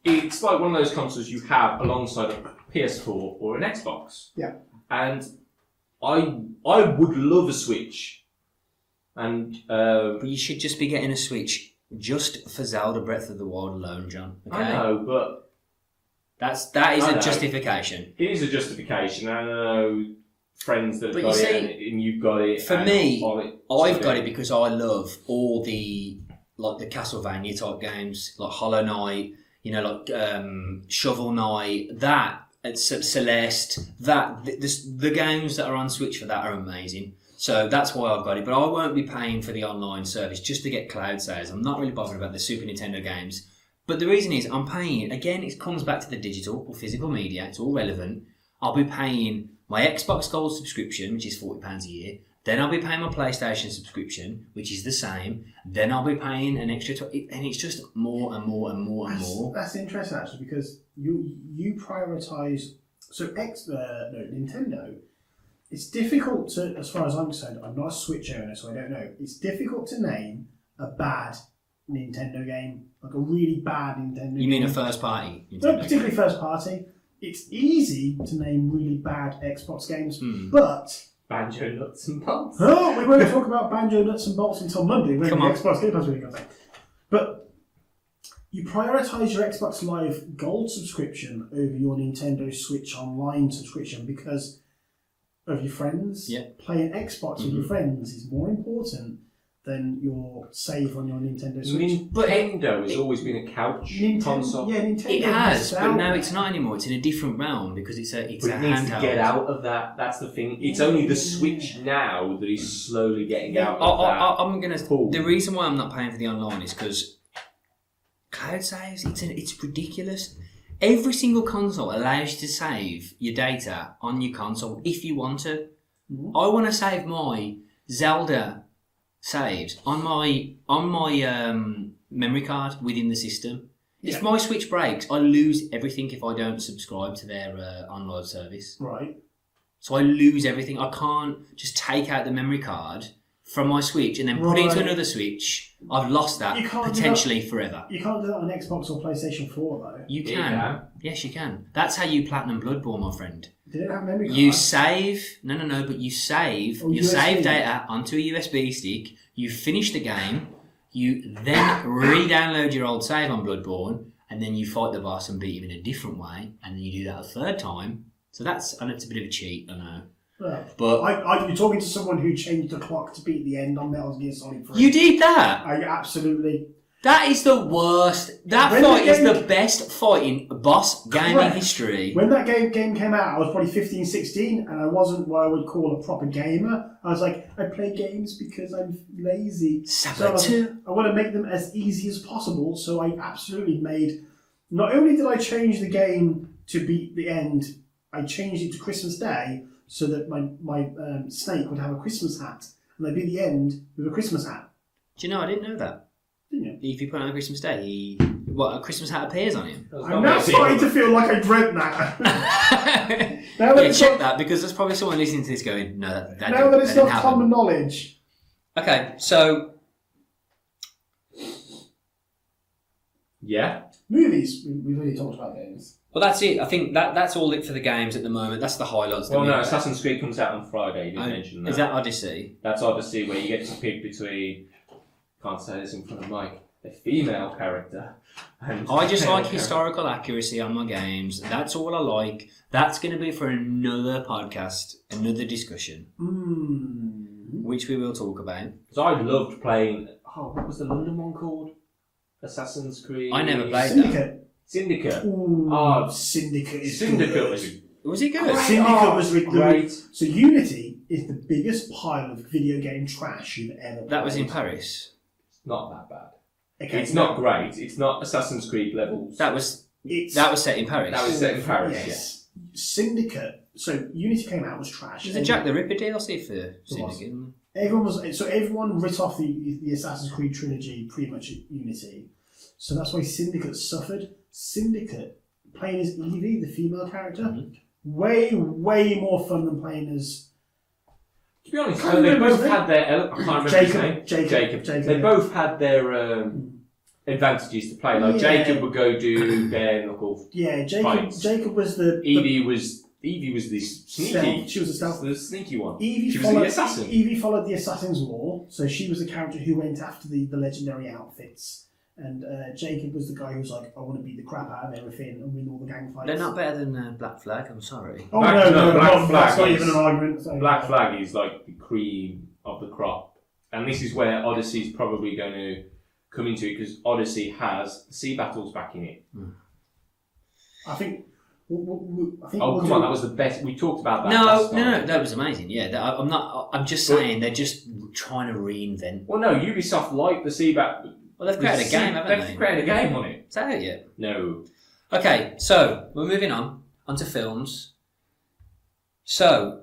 it's like one of those consoles you have alongside a PS4 or an Xbox. Yeah. And I would love a Switch. And But you should just be getting a Switch just for Zelda Breath of the Wild alone, John. Okay? I know, but That is I a know. justification. it is a justification. I know friends that But got you it see, and you've got it. For and me, Ollie- I've got it because I love all the Castlevania type games, like Hollow Knight, Shovel Knight, Celeste, the games that are on Switch for that are amazing. So that's why I've got it. But I won't be paying for the online service just to get cloud saves. I'm not really bothered about the Super Nintendo games. But the reason is I'm paying, again, it comes back to the digital or physical media. It's all relevant. I'll be paying my Xbox Gold subscription, which is £40 a year. Then I'll be paying my PlayStation subscription, which is the same. Then I'll be paying an extra, and it's just more and more and more and more. That's interesting actually, because you prioritise. So Nintendo. It's difficult to, as far as I'm concerned. I'm not a Switch owner, so I don't know. It's difficult to name a bad Nintendo game, like a really bad Nintendo. You mean game. a first party? Not particularly first party. It's easy to name really bad Xbox games, but Banjo Nuts and Bolts. we won't talk about Banjo Nuts and Bolts until Monday when the Xbox Game Pass really comes out. But you prioritise your Xbox Live Gold subscription over your Nintendo Switch Online subscription because of your friends. Yeah. Playing Xbox with your friends is more important than your save on your Nintendo Switch. Nintendo has always been a couch console. Yeah, Nintendo It has, but now out. it's not anymore. It's in a different realm because it's a But it handheld. needs to get out of that. That's the thing. It's only the Switch now that is slowly getting out of that. I'm gonna. Cool. The reason why I'm not paying for the online is because cloud saves. It's ridiculous. Every single console allows you to save your data on your console if you want to. I want to save my Zelda saves on my memory card within the system. If my Switch breaks, I lose everything if I don't subscribe to their online service. Right. So I lose everything. I can't just take out the memory card from my Switch and then put it into another Switch. I've lost that potentially forever. You can't do that on Xbox or PlayStation 4 though. You can. Yes, you can. That's how you platinum Bloodborne, my friend. They don't have memory cards. You save... No, but you save your USB. save data onto a USB stick. You finish the game. You then re-download your old save on Bloodborne and then you fight the boss and beat him in a different way and then you do that a third time. So that's... I know it's a bit of a cheat, I know. Yeah. But you're talking to someone who changed the clock to beat the end on Metal Gear Solid 3. you did that? I absolutely... That is the worst. That When fight the is game- the best fight in boss gaming Correct. history. When that game came out, I was probably 15, 16, and I wasn't what I would call a proper gamer. I was like, I play games because I'm lazy. Saboteur. I want to make them as easy as possible, so I absolutely made... Not only did I change the game to beat the end, I changed it to Christmas Day so that my snake would have a Christmas hat, and I'd beat the end with a Christmas hat. Do you know, I didn't know that. Didn't you? If you put it on Christmas Day, a Christmas hat appears on him? I'm now starting to feel like I dreamt that. Now that Yeah, it's check not- that, because there's probably someone listening to this going, no, that now that it's didn't not happen. common knowledge. Okay, so... Yeah. Movies, we've already talked about games. Well, that's it. I think that's all it for the games at the moment. That's the highlights. Well, no, Assassin's Creed comes out on Friday. You didn't mention that. Is that Odyssey? That's Odyssey, where you get to pick between... Can't say this in front of Mike. A female character. And I just male like character. historical accuracy on my games. That's all I like. That's going to be for another podcast, another discussion, which we will talk about. So I loved playing... Oh, what was the London one called? Assassin's Creed... I never played Syndicate. Syndicate. Ooh, Oh, Syndicate is Syndicate good. was... Was it good? Syndicate was great. So Unity is the biggest pile of video game trash you've ever played. That was in Paris. Not that bad. Okay, It's not great. It's not Assassin's Creed levels. That was It's, set in Paris. That was set in Paris, yes. Syndicate. So Unity came out was trash. There's a Jack the Ripper DLC for Syndicate. isn't Everyone writ off the Assassin's Creed trilogy pretty much at Unity. So that's why Syndicate suffered. Syndicate, playing as Evie, the female character, way more fun than playing as To be honest, Can't they remember both his had their... I can't remember his name. Jacob. They both had their advantages to play. Like Yeah. Jacob would go do bare knuckle. Yeah, Fights. Jacob was the Evie was the sneaky. stealth. She was the stealth. The sneaky one. Evie She was the assassin. Evie followed the assassin's law, so she was the character who went after the legendary outfits. And Jacob was the guy who was like, I want to beat the crap out of everything and win all the gang fights. They're not better than Black Flag, I'm sorry. Oh, Black no, Flag that's not is- even an argument. So, Black Flag is like the cream of the crop, and this is where Odyssey's probably going to come into it because Odyssey has sea battles back in it. I think. Oh come on, that was the best. We talked about that. No, last time. no, that was amazing. Yeah, I'm not. I'm just saying they're just trying to reinvent. Well, no, Ubisoft like the sea battle. Well, they've created a game, haven't they? They've created a game on it. Is that it yet? No. Okay, so we're moving on onto films. So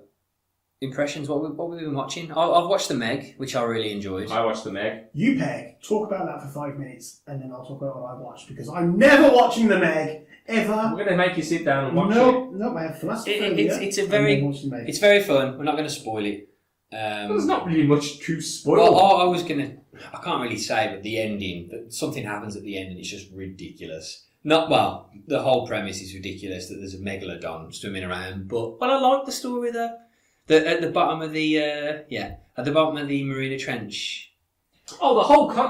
impressions. What we've been watching? I've watched The Meg, which I really enjoyed. I watched The Meg. You, Peg, talk about that for 5 minutes, and then I'll talk about what I watched, because I'm never watching The Meg, ever. We're going to make you sit down and watch it. No, I have philosophy. It's very fun. We're not going to spoil it. There's not really much to spoil. Well, I can't really say, but the ending, that something happens at the end and it's just ridiculous. The whole premise is ridiculous, that there's a megalodon swimming around, but I like the story though. At the bottom of the Marina Trench. Oh,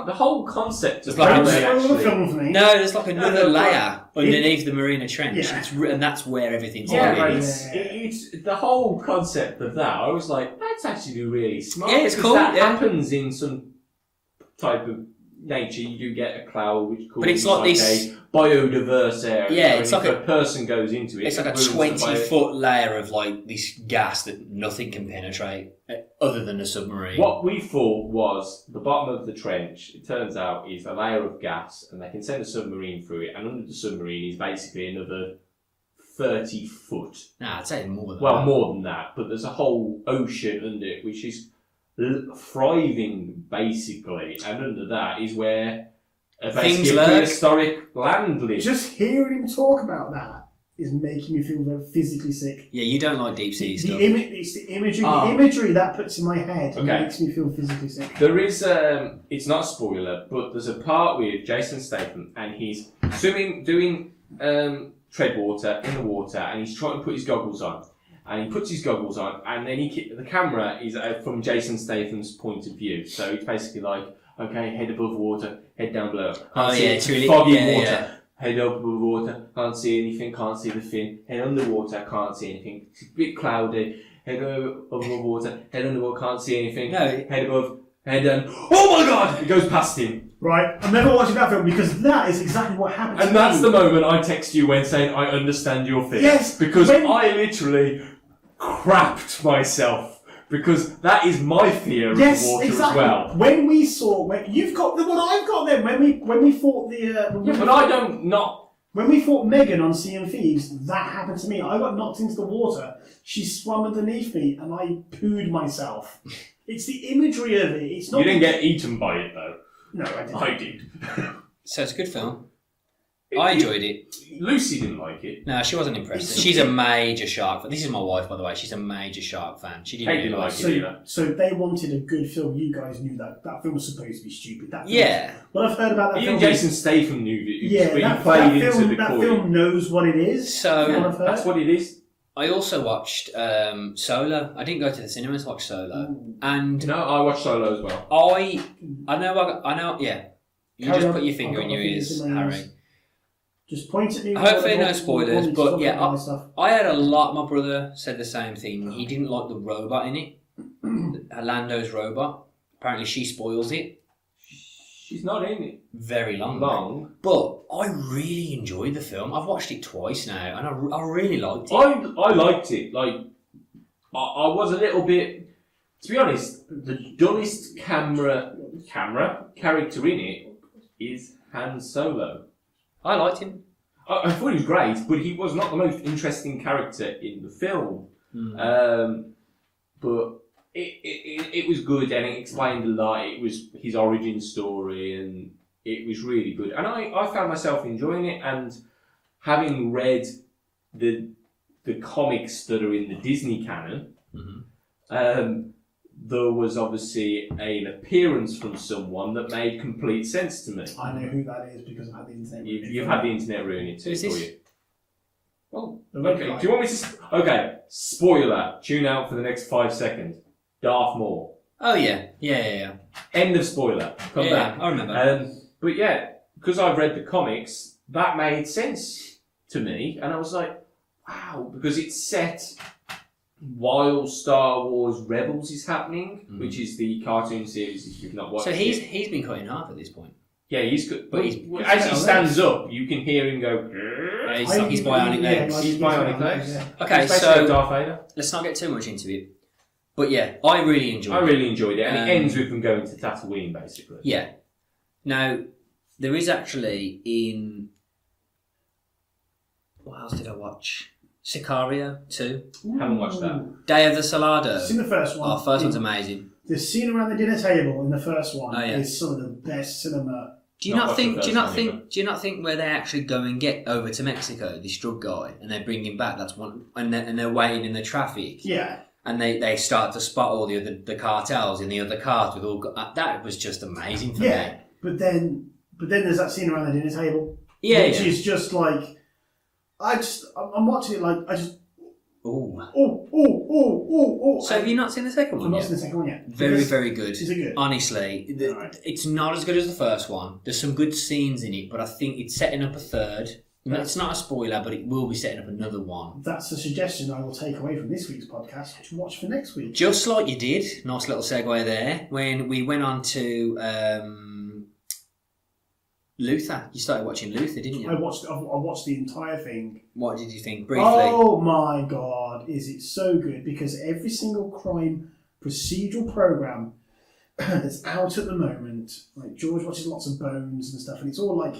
the whole concept of Like how a- they Spoil the actually... film for me. No, there's like another no, layer underneath the Marina Trench, Yeah. and that's where everything's Yeah, going. but it's the whole concept of that. I was like, that's actually really smart. Yeah, it's because cool, That yeah. happens in some type of nature. You do get a cloud which causes But it's like this- a biodiverse area. Yeah, it's and like if a person goes into it. It's like a ruins the 20-foot layer of like this gas that nothing can penetrate other than a submarine. What we thought was the bottom of the trench, it turns out, is a layer of gas, and they can send a submarine through it, and under the submarine is basically another 30 foot. Nah, I'd say more than Well, that. more than that, but there's a whole ocean under it, which is thriving, basically, and under that is where Things basically lurk. prehistoric land lives. Just hearing him talk about that is making me feel very physically sick. Yeah, you don't like deep sea stuff. It's the imagery. Ah. The imagery that puts in my head Okay. makes me feel physically sick. There is, it's not a spoiler, but there's a part with Jason Statham, and he's doing tread water in the water, and he's trying to put his goggles on. And he puts his goggles on, and then the camera is from Jason Statham's point of view. So it's basically like, okay, head above water, head down below. Can't see it's really foggy yeah, water. yeah. Head up above water, can't see anything, can't see the fin. Head underwater, can't see anything. It's a bit cloudy. Head above water, head underwater, can't see anything. No. Head above, head down. Oh my god! It goes past him. Right, I'm never watching that film because that is exactly what happened to And that's me. the moment I text you when saying, I understand your fear. Yes, Because when- I literally crapped myself. Because that is my fear of Yes, the water exactly. as well. When you've got the one I've got then. When we fought But I don't not. When we fought Megan on Sea and Thieves, that happened to me. I got knocked into the water. She swam underneath me, and I pooed myself. It's the imagery of it. It's not. You didn't get eaten by it though. No, I didn't. I did. So it's a good film. I enjoyed it. Lucy didn't like it. No, she wasn't impressed. It's She's a major shark fan. This is my wife, by the way. She's a major shark fan. She didn't Hey, really didn't like like it. it either. So they wanted a good film. You guys knew that film was supposed to be stupid. That film, Yeah. What I've heard about that Even film. Jason Statham knew that. Yeah, He that played into film. the That core. film knows what it is. So- from what I've heard. That's what it is. I also watched Solo. I didn't go to the cinema to watch Solo. And No, I watched Solo as well. I know, yeah. You Carry just on. put your I've finger got in my your fingers ears, in my Harry. ears. Just point at me. Hopefully no What- spoilers, what- but what- yeah, what stuff. I had a lot. My brother said the same thing. He didn't like the robot in it. Lando's robot. Apparently, she spoils it She's not in it very long. long. But I really enjoyed the film. I've watched it twice now, and I really liked it. I liked it. Like, I was a little bit, to be honest, the dullest character in it is Han Solo. I liked him. I thought he was great, but he was not the most interesting character in the film. But it was good, and it explained a lot. It was his origin story, and it was really good. And I found myself enjoying it, and having read the comics that are in the Disney canon, there was obviously an appearance from someone that made complete sense to me. I know who that is because I've had the internet. You've had the internet ruin it too, Who's for this? you. Well, The red okay. guy. Do you want me to? Okay, spoiler. Tune out for the next 5 seconds. Darth Maul. Oh yeah. End of spoiler. Come Yeah, back. I remember. But yeah, because I've read the comics, that made sense to me, and I was like, wow, because it's set while Star Wars Rebels is happening, which is the cartoon series if you've not watched So it. he's been cut in half at this point. Yeah, he's good. But But he's- as he stands up, you can hear him go. Yeah, he's like his bionic legs. He's bionic legs. Yeah. Okay, It's basically so Darth Vader. let's not get too much into it. But yeah, I really enjoyed I it. really enjoyed it, and it Um, ends with them going to Tatooine, basically. Yeah. Now, there is actually in... What else did I watch? Sicario 2. Haven't watched that. Day of the Salado. Seen the first one. Oh, first one's amazing. The scene around the dinner table in the first one Oh, yeah. is some of the best cinema. Do you not think? Do you not think where they actually go and get over to Mexico, this drug guy, and they bring him back? That's one, and they're waiting in the traffic. Yeah. And they start to spot all the cartels in the other cars with all. That was just amazing for Yeah. me. But then there's that scene around the dinner table. Yeah, Which is just like, I'm watching it like, I just, Ooh. oh. So have you not seen the second one I've not yet? seen the second one yet. Very, Because- very good. Is it good? Honestly, Alright. it's not as good as the first one. There's some good scenes in it, but I think it's setting up a third. No, it's not a spoiler, but it will be setting up another one. That's a suggestion I will take away from this week's podcast to watch for next week. Just like you did, nice little segue there, when we went on to Luther. You started watching Luther, didn't you? I watched the entire thing. What did you think, briefly? Oh my god, is it so good? Because every single crime procedural program that's out at the moment, like George watches lots of Bones and stuff, and it's all like,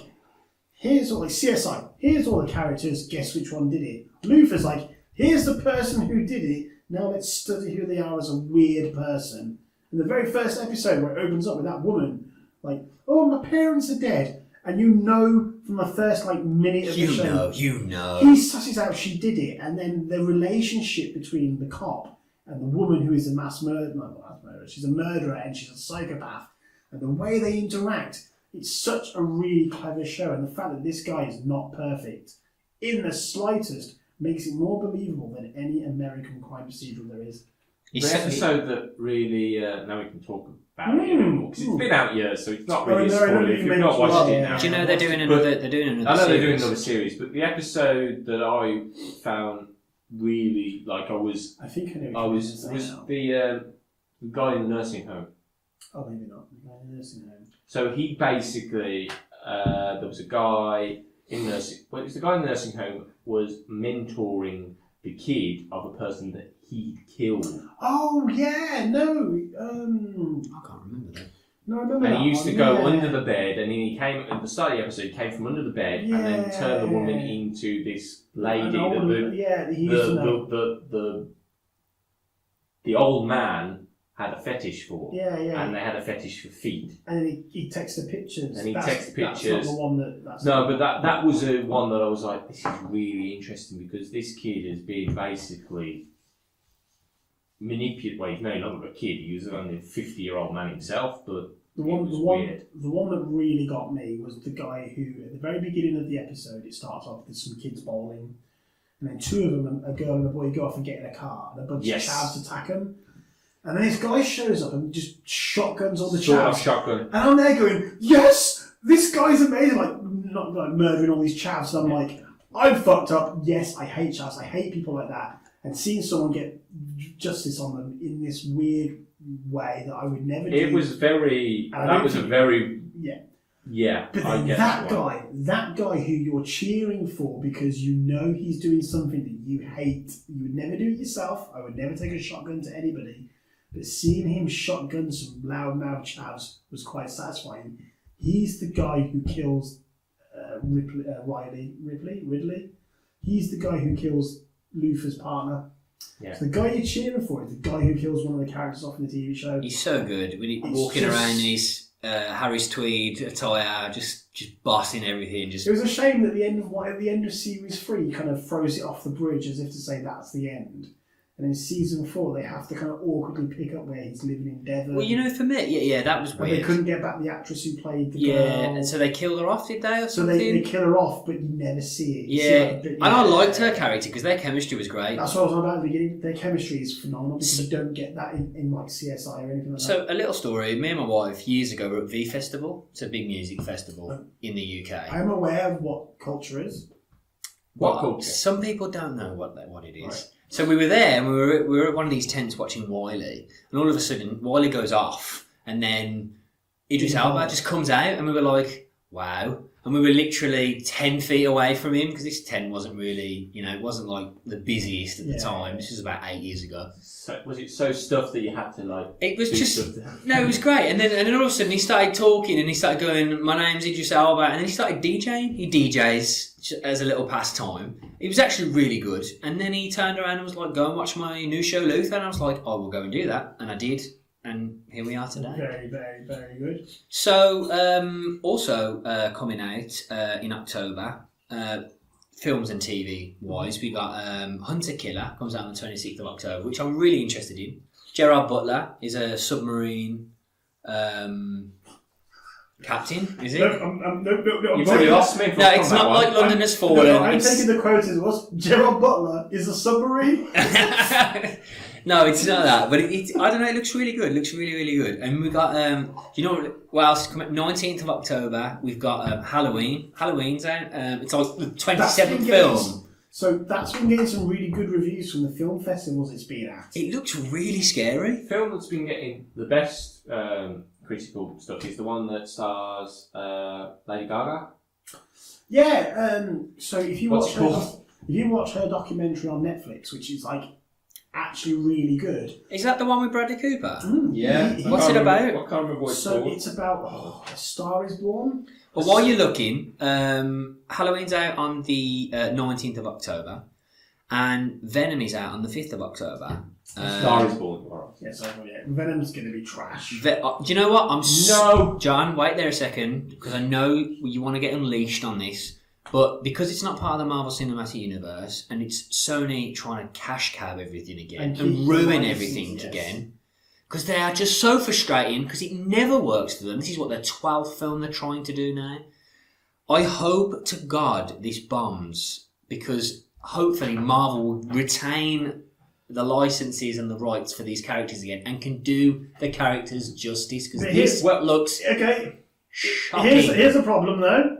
here's all like CSI, here's all the characters, guess which one did it. Luther's like, here's the person who did it, now let's study who they are as a weird person. And the very first episode where it opens up with that woman, like, oh, my parents are dead. And you know from the first minute of the show, You know. he susses out she did it, and then the relationship between the cop and the woman who is a mass murderer, she's a murderer and she's a psychopath, and the way they interact, it's such a really clever show, and the fact that this guy is not perfect in the slightest makes it more believable than any American crime procedural there is. The episode that really, now we can talk about it anymore, because it's been out years, so it's not really a spoiler if you've not watched it now. Do you know they're doing another? They're doing another. I know series. they're doing another series, but the episode that I found really I think I know. was the guy in the nursing home. Oh, maybe not. The nursing home. So he basically, there was a guy in nursing. Well, it was the guy in the nursing home was mentoring the kid of a person that he'd killed. Oh yeah, no. I can't remember that. No, I remember. And that he used one, to go yeah. under the bed, and then he came at the start of the episode. He came from under the bed, and then turned the woman into this lady. The old man had a fetish for. Yeah. And they had a fetish for feet. And then he texted pictures. And he texted That's pictures. not the one that. That's No, but that was one that I was like, this is really interesting because this kid has been basically manipulated. Well, he's no longer a kid. He was only a 50-year-old man himself, but the one that really got me was the guy who, at the very beginning of the episode, it starts off with some kids bowling, and then two of them, a girl and a boy, go off and get in a car, and a bunch of chavs attack them. And then this guy shows up and just shotguns all the chavs. Shotgun. And I'm there going, yes, this guy's amazing. Not murdering all these chavs. And I'm like, I'm fucked up. Yes, I hate chavs. I hate people like that. And seeing someone get justice on them in this weird way that I would never do. It was very. That was a very. Yeah. Yeah. But I then get that guy who you're cheering for because you know he's doing something that you hate. You would never do it yourself. I would never take a shotgun to anybody. But seeing him shotgun some loudmouth chavs was quite satisfying. He's the guy who kills Ridley. He's the guy who kills Luther's partner. Yeah. So the guy you're cheering for is the guy who kills one of the characters off in the TV show. He's so good. When he's walking around in his Harry's tweed attire, just bossing everything. It was a shame that at the end of series 3 kind of throws it off the bridge as if to say that's the end. And in season 4, they have to kind of awkwardly pick up where he's living in Devon. Well, for me, yeah, that was weird. And they couldn't get back the actress who played the girl. Yeah, and so they killed her off, did they, or So something? they kill her off, but you never see it. You see Yeah, like a bit- and I liked her character because their chemistry was great. That's what I was on about at the beginning. Their chemistry is phenomenal because you don't get that in like CSI or anything like that. So, a little story. Me and my wife, years ago, were at V Festival. It's a big music festival in the UK. I'm aware of what culture is. What culture? Some people don't know what it is. Right. So we were there, and we were at one of these tents watching Wiley, and all of a sudden Wiley goes off, and then Idris Elba just comes out, and we were like, "Wow!" and we were literally 10 feet away from him because this tent wasn't really, it wasn't like the busiest at the time. This was about 8 years ago. So, was it so stuffed that you had to like? It was do just stuff no, it was great. And then all of a sudden he started talking and he started going, "My name's Idris Elba," and then he started DJing. He DJs as a little pastime. It was actually really good. And then he turned around and was like, "Go and watch my new show, Luther." And I was like, "Oh, we'll go and do that," and I did. And here we are today. Very, very, very good. So, also coming out in October, films and TV wise, we got Hunter Killer comes out on the 26th of October, which I'm really interested in. Gerard Butler is a submarine captain, is he? No, You've already lost me. No, it's not like London Has Fallen. I'm taking the quote as was Gerard Butler is a submarine. No, it's not that, but I don't know. It looks really good. It looks really, really good. And we got what else? 19th of October, we've got Halloween. Halloween's out. It's like the 27th film. So that's been getting some really good reviews from the film festivals it's been at. It looks really scary. The film that's been getting the best critical stuff is the one that stars Lady Gaga. Yeah. So if you What's watch her documentary on Netflix, which is like actually really good. Is that the one with Bradley Cooper? Yeah. What's it about? I can't remember what it's called. It's about A Star Is Born. Well, while you're looking, Halloween's out on the 19th of October, and Venom is out on the 5th of October. Star Is Born. Yes, Venom's going to be trash. Do you know what? John, wait there a second, because I know you want to get unleashed on this. But because it's not part of the Marvel Cinematic Universe, and it's Sony trying to cash cab everything again and ruin everything again, because they are just so frustrating, because it never works for them. This is what their 12th film they're trying to do now. I hope to God this bombs, because hopefully Marvel will retain the licenses and the rights for these characters again and can do the characters justice, because this looks shocking. Here's the problem though.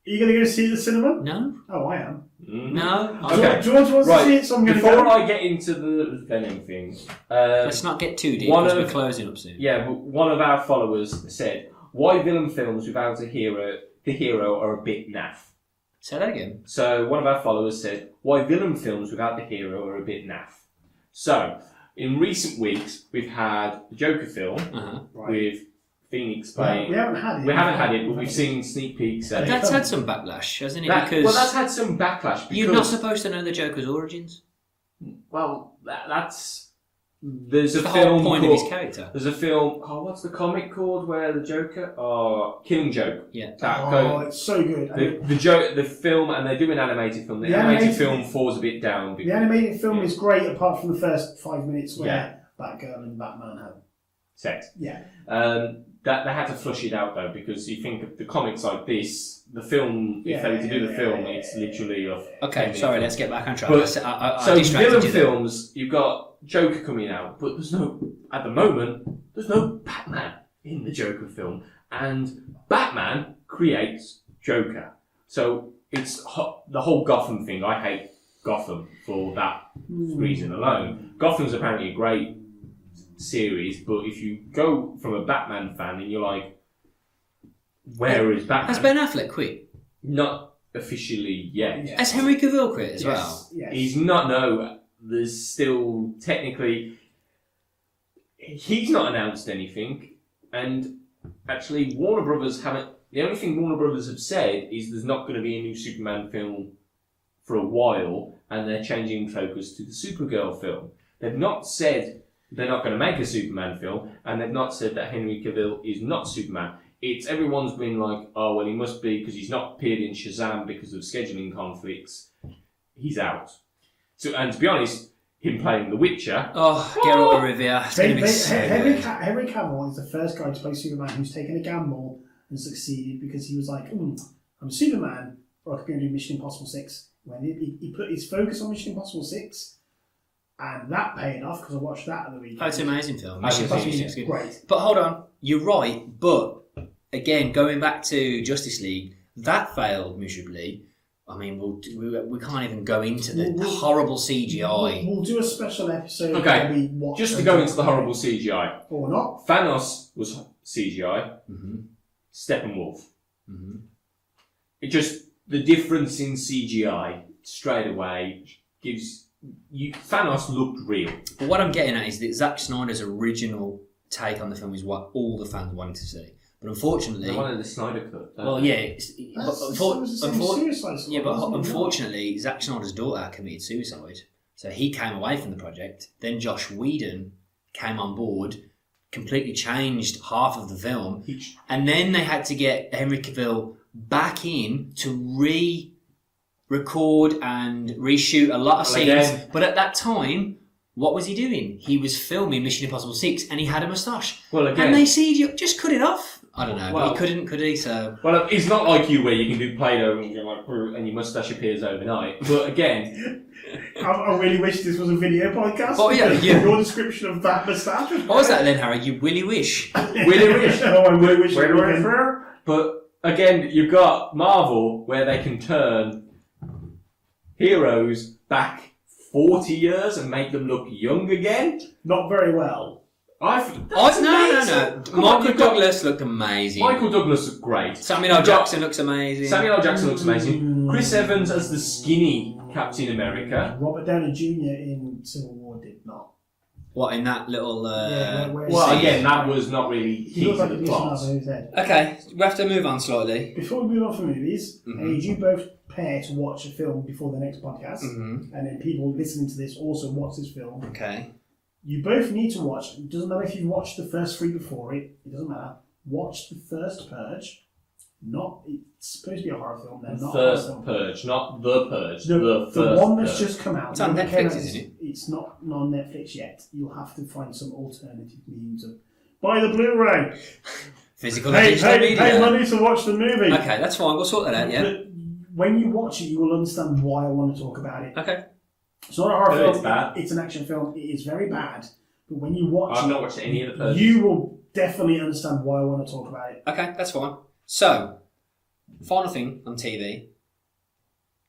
Are you going to go see it at the cinema? No. Oh, I am. No. Okay. George wants to see it, so I'm going to go. Before I get into the Venom thing, let's not get too deep because we're closing up soon. Yeah, one of our followers said, "Why villain films without a hero? The hero are a bit naff." Say that again. So one of our followers said, "Why villain films without the hero are a bit naff?" So in recent weeks, we've had the Joker film with Phoenix playing. We haven't had it. But we've seen sneak peeks. But that's had some backlash, hasn't it? Because that's had some backlash. Because you're not supposed to know the Joker's origins. Well, that's there's it's a the film whole point called, of his character. There's a film. Oh, what's the comic called where the Joker? Oh, Killing Joke. Yeah. It's so good. The film, and they do an animated film. The animated film falls a bit down. The animated film is great, apart from the first 5 minutes where Batgirl and Batman have sex. Yeah. That they had to flush it out though, because you think of the comics like this, the film. If they were to do the film, it's literally off. Okay, sorry. Let's get back on track. But, so villain films, you've got Joker coming out, but at the moment, there's no Batman in the Joker film, and Batman creates Joker. So it's the whole Gotham thing. I hate Gotham for that reason alone. Gotham's apparently a great series, but if you go from a Batman fan and you're like, where is Batman? Has Ben Affleck quit? Not officially yet. Has Henry Cavill quit as well? Yes. He's not, no. There's still, technically, he's not announced anything, and actually Warner Brothers haven't, the only thing Warner Brothers have said is there's not going to be a new Superman film for a while, and they're changing focus to the Supergirl film. They've not said they're not going to make a Superman film, and they've not said that Henry Cavill is not Superman. It's everyone's been like, oh well, he must be because he's not appeared in Shazam because of scheduling conflicts. He's out. So, and to be honest, him playing The Witcher. Oh, Geralt of Rivia. It's going to be so good. Henry Cavill is the first guy to play Superman who's taken a gamble and succeeded, because he was like, I'm Superman, or I could go and do Mission Impossible 6. When he put his focus on Mission Impossible 6. And that paid off, because I watched that at the weekend. Oh, it's an amazing film. Mission Impossible is good. Great. But hold on, you're right. But again, going back to Justice League, that failed miserably. I mean, we can't even go into the horrible CGI. We'll do a special episode. Okay, where we watch just to go into the horrible CGI. Or not. Thanos was CGI. Mm-hmm. Steppenwolf. Mm-hmm. it just the difference in CGI straight away gives you Thanos looked real. But what I'm getting at is that Zack Snyder's original take on the film is what all the fans wanted to see. But unfortunately, They wanted the Snyder cut. well, yeah, But unfortunately, Zack Snyder's daughter committed suicide, so he came away from the project. Then Josh Whedon came on board, completely changed half of the film, and then they had to get Henry Cavill back in to re-record and reshoot a lot of scenes. Again. But at that time, what was he doing? He was filming Mission Impossible 6 and he had a moustache. Well, again, And they said, just cut it off. I don't know, Well- but he couldn't, could he? So well, it's not like you where you can do Play-Doh and you're like, and your mustache appears overnight. But again, I really wish this was a video podcast. Oh, yeah, because yeah. Your description of that moustache. what was that then, Harry? You willy wish. really wish. Oh, I really wish. it would be. But again, you've got Marvel where they can turn heroes back 40 years and make them look young again. Not very well. No. Michael Douglas looked amazing. Michael Douglas looked great. Samuel L. Jackson looks amazing. Samuel L. Jackson looks amazing. Chris Evans as the skinny Captain America. Robert Downey Jr. in Civil War did not. What, in that little... where Well, he- again, that was not really he key looks to like a the decent plot. over his head. Okay, we have to move on slightly. Before we move on from movies, Mhm. did you both pair to watch a film before the next podcast? Mm-hmm. And then people listening to this also watch this film. Okay. You both need to watch. It doesn't matter if you've watched the first three before it. It doesn't matter. Watch the first Purge. It's supposed to be a horror film. They're not a horror First film. Purge, not the Purge. The The first one that's Purge. just come out. It's on The one that Netflix, came out isn't it? It's not on Netflix yet. You'll have to find some alternative means of buy the Blu-ray. Physical Pay digital media. money to watch the movie. Okay, that's fine. We'll sort that out, yeah? But when you watch it, you will understand why I want to talk about it. Okay. It's not a horror But film. it's bad. It's an action film. It is very bad. But when you watch I've it, not watched any of the Purges. you will definitely understand why I want to talk about it. Okay, that's fine. So, final thing on TV.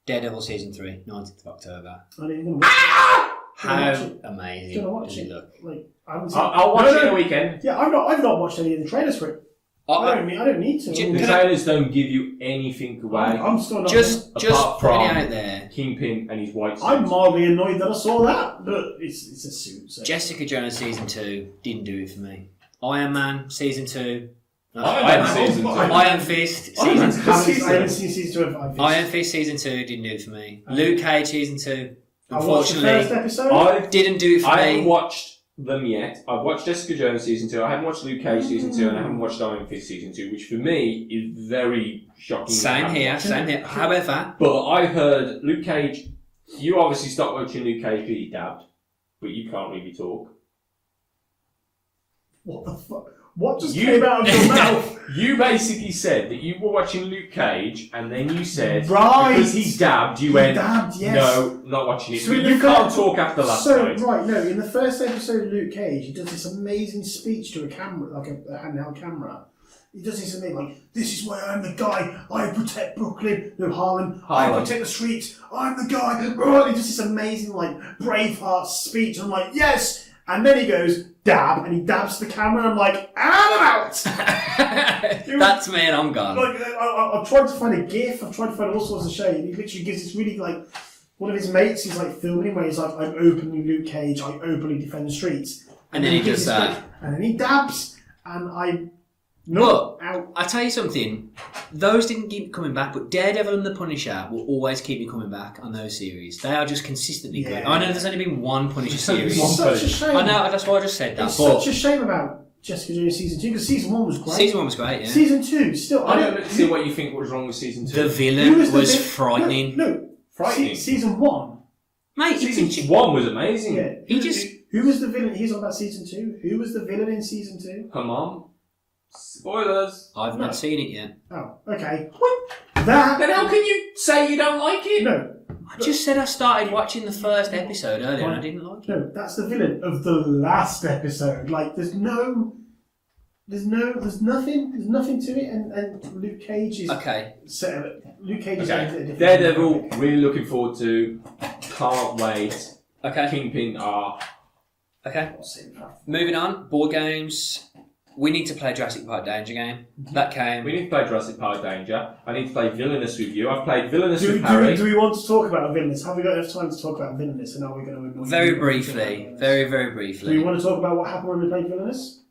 Daredevil Season 3, 19th of October. I'm even going to watch How watch it. amazing Gonna watch does it. it look? Like, I haven't seen I'll watch it in a weekend. Yeah, I've not watched any of the trailers for it. I don't need to. Ju- The Can trailers don't give you anything away. I'm still not. Just Apart putting it from- out there. Kingpin and his white suit. I'm mildly annoyed that I saw that, but it's a suit. So. Jessica Jones Season 2 didn't do it for me. Iron Man Season 2. Iron Man I- Season I- 2. Iron Fist I haven't, Season I haven't seen season 2 of Iron Fist. Iron Fist Season 2 didn't do it for me. Luke Cage Season 2, I watched the first unfortunately, episode. didn't do it for I haven't me. watched them yet. I've watched Jessica Jones Season 2. I haven't watched Luke Cage Season 2, and I haven't watched Iron Fist Season 2, which for me is very shocking. Same here. However, But I heard Luke Cage. You obviously stopped watching Luke Cage because he dabbed, but you can't really talk. What the fuck? What just You- came out of your mouth? You basically said that you were watching Luke Cage, and then you said Right. because he dabbed, you He went dabbed, yes. no, not watching it. So But in the you can't first- talk after last So, night. right, no, in the first episode of Luke Cage, he does this amazing speech to a camera, like a handheld camera. He does this amazing, like, this is why I'm the guy, I protect Brooklyn, no, Harlem, I Harlem. protect the streets, I'm the guy. Oh, he does this amazing, like, Braveheart speech, and I'm like, yes! And then he goes, dab, and he dabs the camera, and I'm like, and I'm out! that's me and I'm gone. Like, I've tried to find a GIF, I've tried to find all sorts of shit, and he literally gives this really, like, one of his mates, he's like filming him where he's like, I'm openly Luke Cage, I openly defend the streets. And then he gives does this that. speech, and then he dabs, and I... But out. I tell you something, those didn't keep coming back, but Daredevil and the Punisher will always keep me coming back on those series. They are just consistently good. Yeah. I know there's only been one Punisher series. It's such a shame. I know, that's why I just said that. It's But such a shame about Jessica Jones season 2, because season 1 was great. season 1 was great, yeah. Season 2, still... I don't see what you think was wrong with Season 2. The Who villain was the was vi- frightening. No, Frightening. Season 1. Mate, Season 1 was amazing. Yeah. He just- Who was the villain? He's on about season 2. Who was the villain in season 2? Come on. Spoilers. I've No. not seen it yet. Oh, okay. That... Then how can you say you don't like it? No, I just said I started watching the first episode earlier and I didn't like it. no, that's the villain of the last episode. Like, there's nothing to it, and Luke Cage is Okay. Luke Cage is Okay. a different Daredevil, really looking forward to. Can't wait. Okay. Kingpin are. Okay. Moving on. Board games. we need to play Jurassic Park Danger game. That came. We need to play Jurassic Park Danger. I need to play Villainous with you. I've played Villainous Do with Harry. we want to talk about Villainous? Have we got enough time to talk about Villainous? And are we going to Very briefly. Very, very briefly. Do we want to talk about what happened when we played Villainous?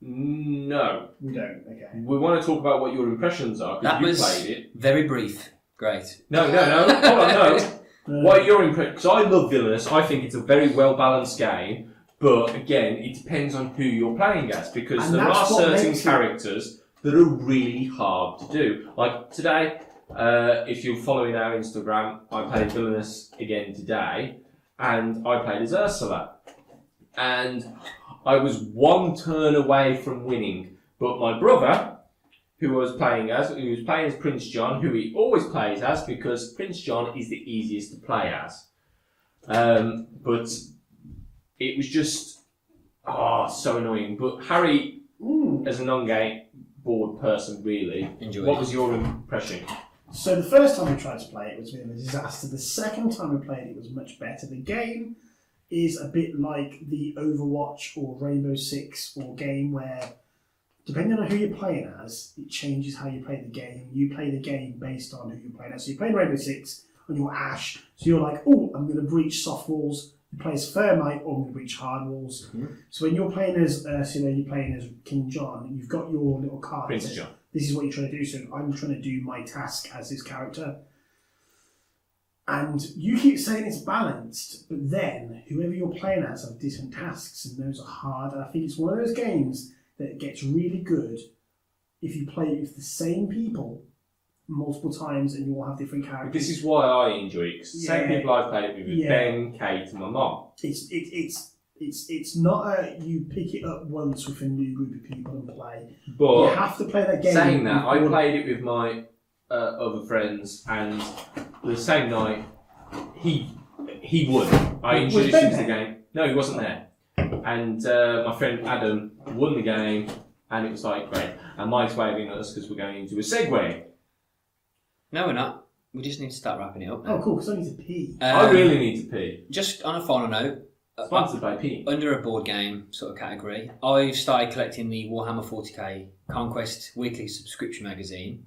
No. We don't. Okay. We want to talk about what your impressions are, That because you was played it. very brief. Great. No. Hold on, no. What are your impressions? Because I love Villainous. I think it's a very well-balanced game. But again, it depends on who you're playing as, because And there are that's what certain makes it- characters that are really hard to do. Like today, if you're following our Instagram, I played Villainous again today, and I played as Ursula. And I was one turn away from winning, but my brother, who was playing as Prince John, who he always plays as, because Prince John is the easiest to play as. But it was just, so annoying. But Harry, as a non-game board person, really, Enjoyed what it. was your impression? So the first time we tried to play it was a bit of a disaster. The second time we played it was much better. The game is a bit like the Overwatch or Rainbow Six or game where, depending on who you're playing as, it changes how you play the game. You play the game based on who you're playing as. So you're playing Rainbow Six and you're Ash, so you're like, oh, I'm going to breach soft walls. You play as Thermite or I'm going to breach hard walls. Mm-hmm. So when you're playing as you're playing as King John, you've got your little card. Prince that says, John. this is what you're trying to do. So I'm trying to do my task as this character. And you keep saying it's balanced, but then whoever you're playing as have different tasks, and those are hard. And I think it's one of those games that gets really good if you play it with the same people multiple times and you all have different characters. This is why I enjoy it. 'Cause the same Yeah. people I've played it with, Yeah. Ben, Kate, and my mum. It's not a you pick it up once with a new group of people and play. You But have to play that game. saying that, I with all- played it with my other friends, and the same night he won. I Was introduced Ben him to the there? game. No, he wasn't there. And my friend Adam won the game, and it was like great. And Mike's waving at us because we're going into a segue. No, we're not. We just need to start wrapping it up now. Oh, cool, because I need to pee. I really need to pee. Just on a final note, Sponsored by Pee. under a board game sort of category, I've started collecting the Warhammer 40k Conquest weekly subscription magazine.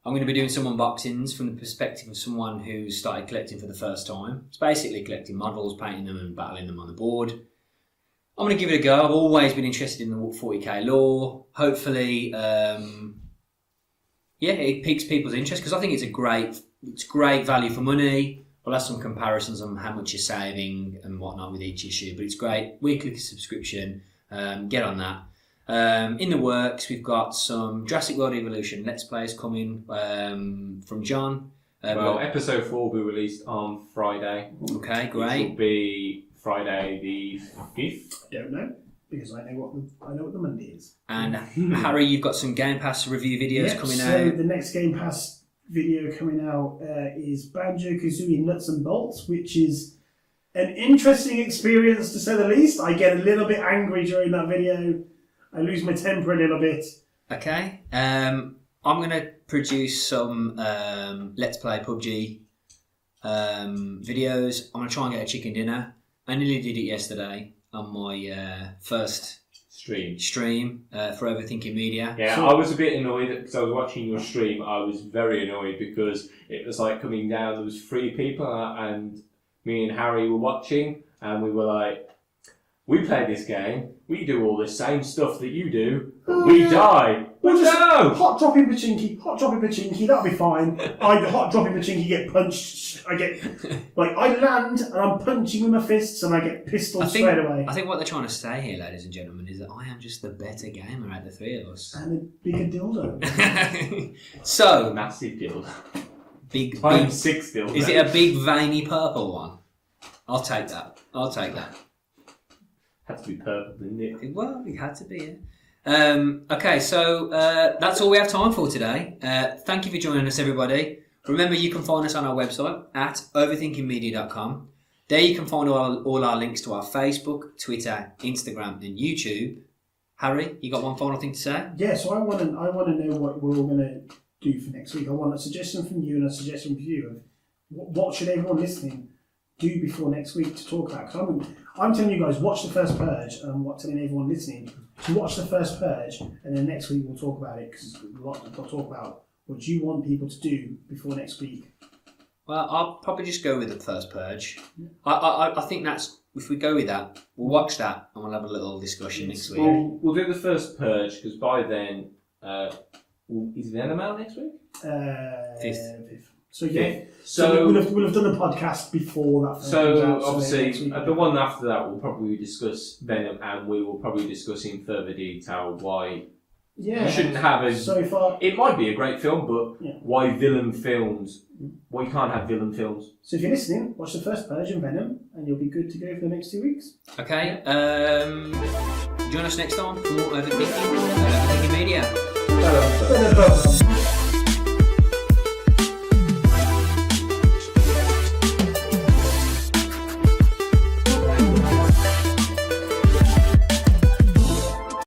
I'm going to be doing some unboxings from the perspective of someone who's started collecting for the first time. It's basically collecting models, painting them and battling them on the board. I'm going to give it a go. I've always been interested in the 40k lore. Hopefully, it piques people's interest, because I think it's great value for money. We'll have some comparisons on how much you're saving and whatnot with each issue, but it's great. Weekly subscription. Get on that. In the works, we've got some Jurassic World Evolution Let's Plays coming from John. Well, episode 4 will be released on Friday. Okay, It great. will be Friday the 5th. I don't know, because I know what the Monday is. And Harry, you've got some Game Pass review videos coming so out. the next Game Pass video coming out is Banjo-Kazooie Nuts and Bolts, which is an interesting experience to say the least. I get a little bit angry during that video. I lose my temper a little bit. Okay. I'm going to produce some Let's Play PUBG videos. I'm going to try and get a chicken dinner. I nearly did it yesterday on my first stream for Overthinking Media. Yeah, So- I was a bit annoyed because I was watching your stream. I was very annoyed because it was like coming down. There was 3 people, and me and Harry were watching, and we were like, "We play this game. We do all the same stuff that you do. Oh, we yeah. die. But We'll just no!" hot dropping pachinki, that'll be fine. I hot dropping pachinki, get punched. I land and I'm punching with my fists and I get pistoled straight away. I think what they're trying to say here, ladies and gentlemen, is that I am just the better gamer out of the 3 of us. And a bigger dildo. So, Massive deal. big, 6 deal. is it a big veiny purple one? I'll take that. Had to be purple, didn't it? Well, it had to be, yeah. Okay, so that's all we have time for today. Thank you for joining us, everybody. Remember, you can find us on our website at overthinkingmedia.com. There you can find all our links to our Facebook, Twitter, Instagram and YouTube. Harry, you got one final thing to say? Yeah, so I want to know what we're all going to do for next week. I want a suggestion from you and a suggestion from you of what should everyone listening do before next week to talk about? Because I'm telling you guys, watch the first Purge, and I'm telling everyone listening to watch the first Purge, and then next week we'll talk about it because there's a lot to talk about. What do you want people to do before next week? Well, I'll probably just go with the first Purge. I think that's, if we go with that, we'll watch that and we'll have a little discussion next week. We'll do the first Purge because by then, is Venom out next week? Fifth. So yeah. So we'll have done a podcast before that. So comes out, obviously, the one after that we'll probably discuss Venom, and we will probably discuss in further detail why you shouldn't have a. So far, it might be a great film, but why villain films? Why you can't have villain films? So if you're listening, watch the first Purge and Venom, and you'll be good to go for the next 2 weeks. Okay. Join us next time for more Overthinking Media. Hello.